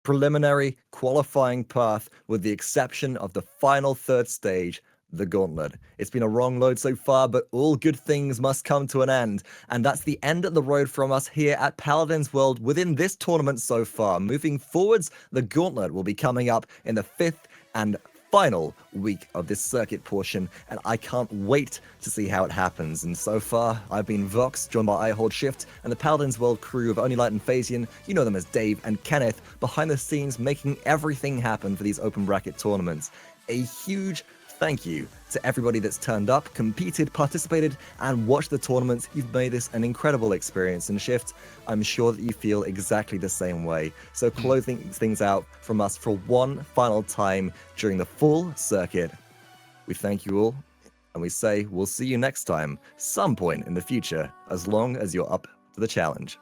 preliminary qualifying path, with the exception of the final third stage, the Gauntlet. It's been a wrong load so far, but all good things must come to an end. And that's the end of the road from us here at Paladins World within this tournament so far. Moving forwards, the Gauntlet will be coming up in the 5th and final week of this circuit portion, and I can't wait to see how it happens. And so far, I've been Vox, joined by iHoldShift, and the Paladins World crew of Only Light and Phasian. You know them as Dave and Kenneth, behind the scenes making everything happen for these open bracket tournaments. A huge thank you to everybody that's turned up, competed, participated, and watched the tournaments. You've made this an incredible experience. And Shift, I'm sure that you feel exactly the same way. So closing things out from us for one final time during the full circuit, we thank you all, and we say we'll see you next time, some point in the future, as long as you're up to the challenge.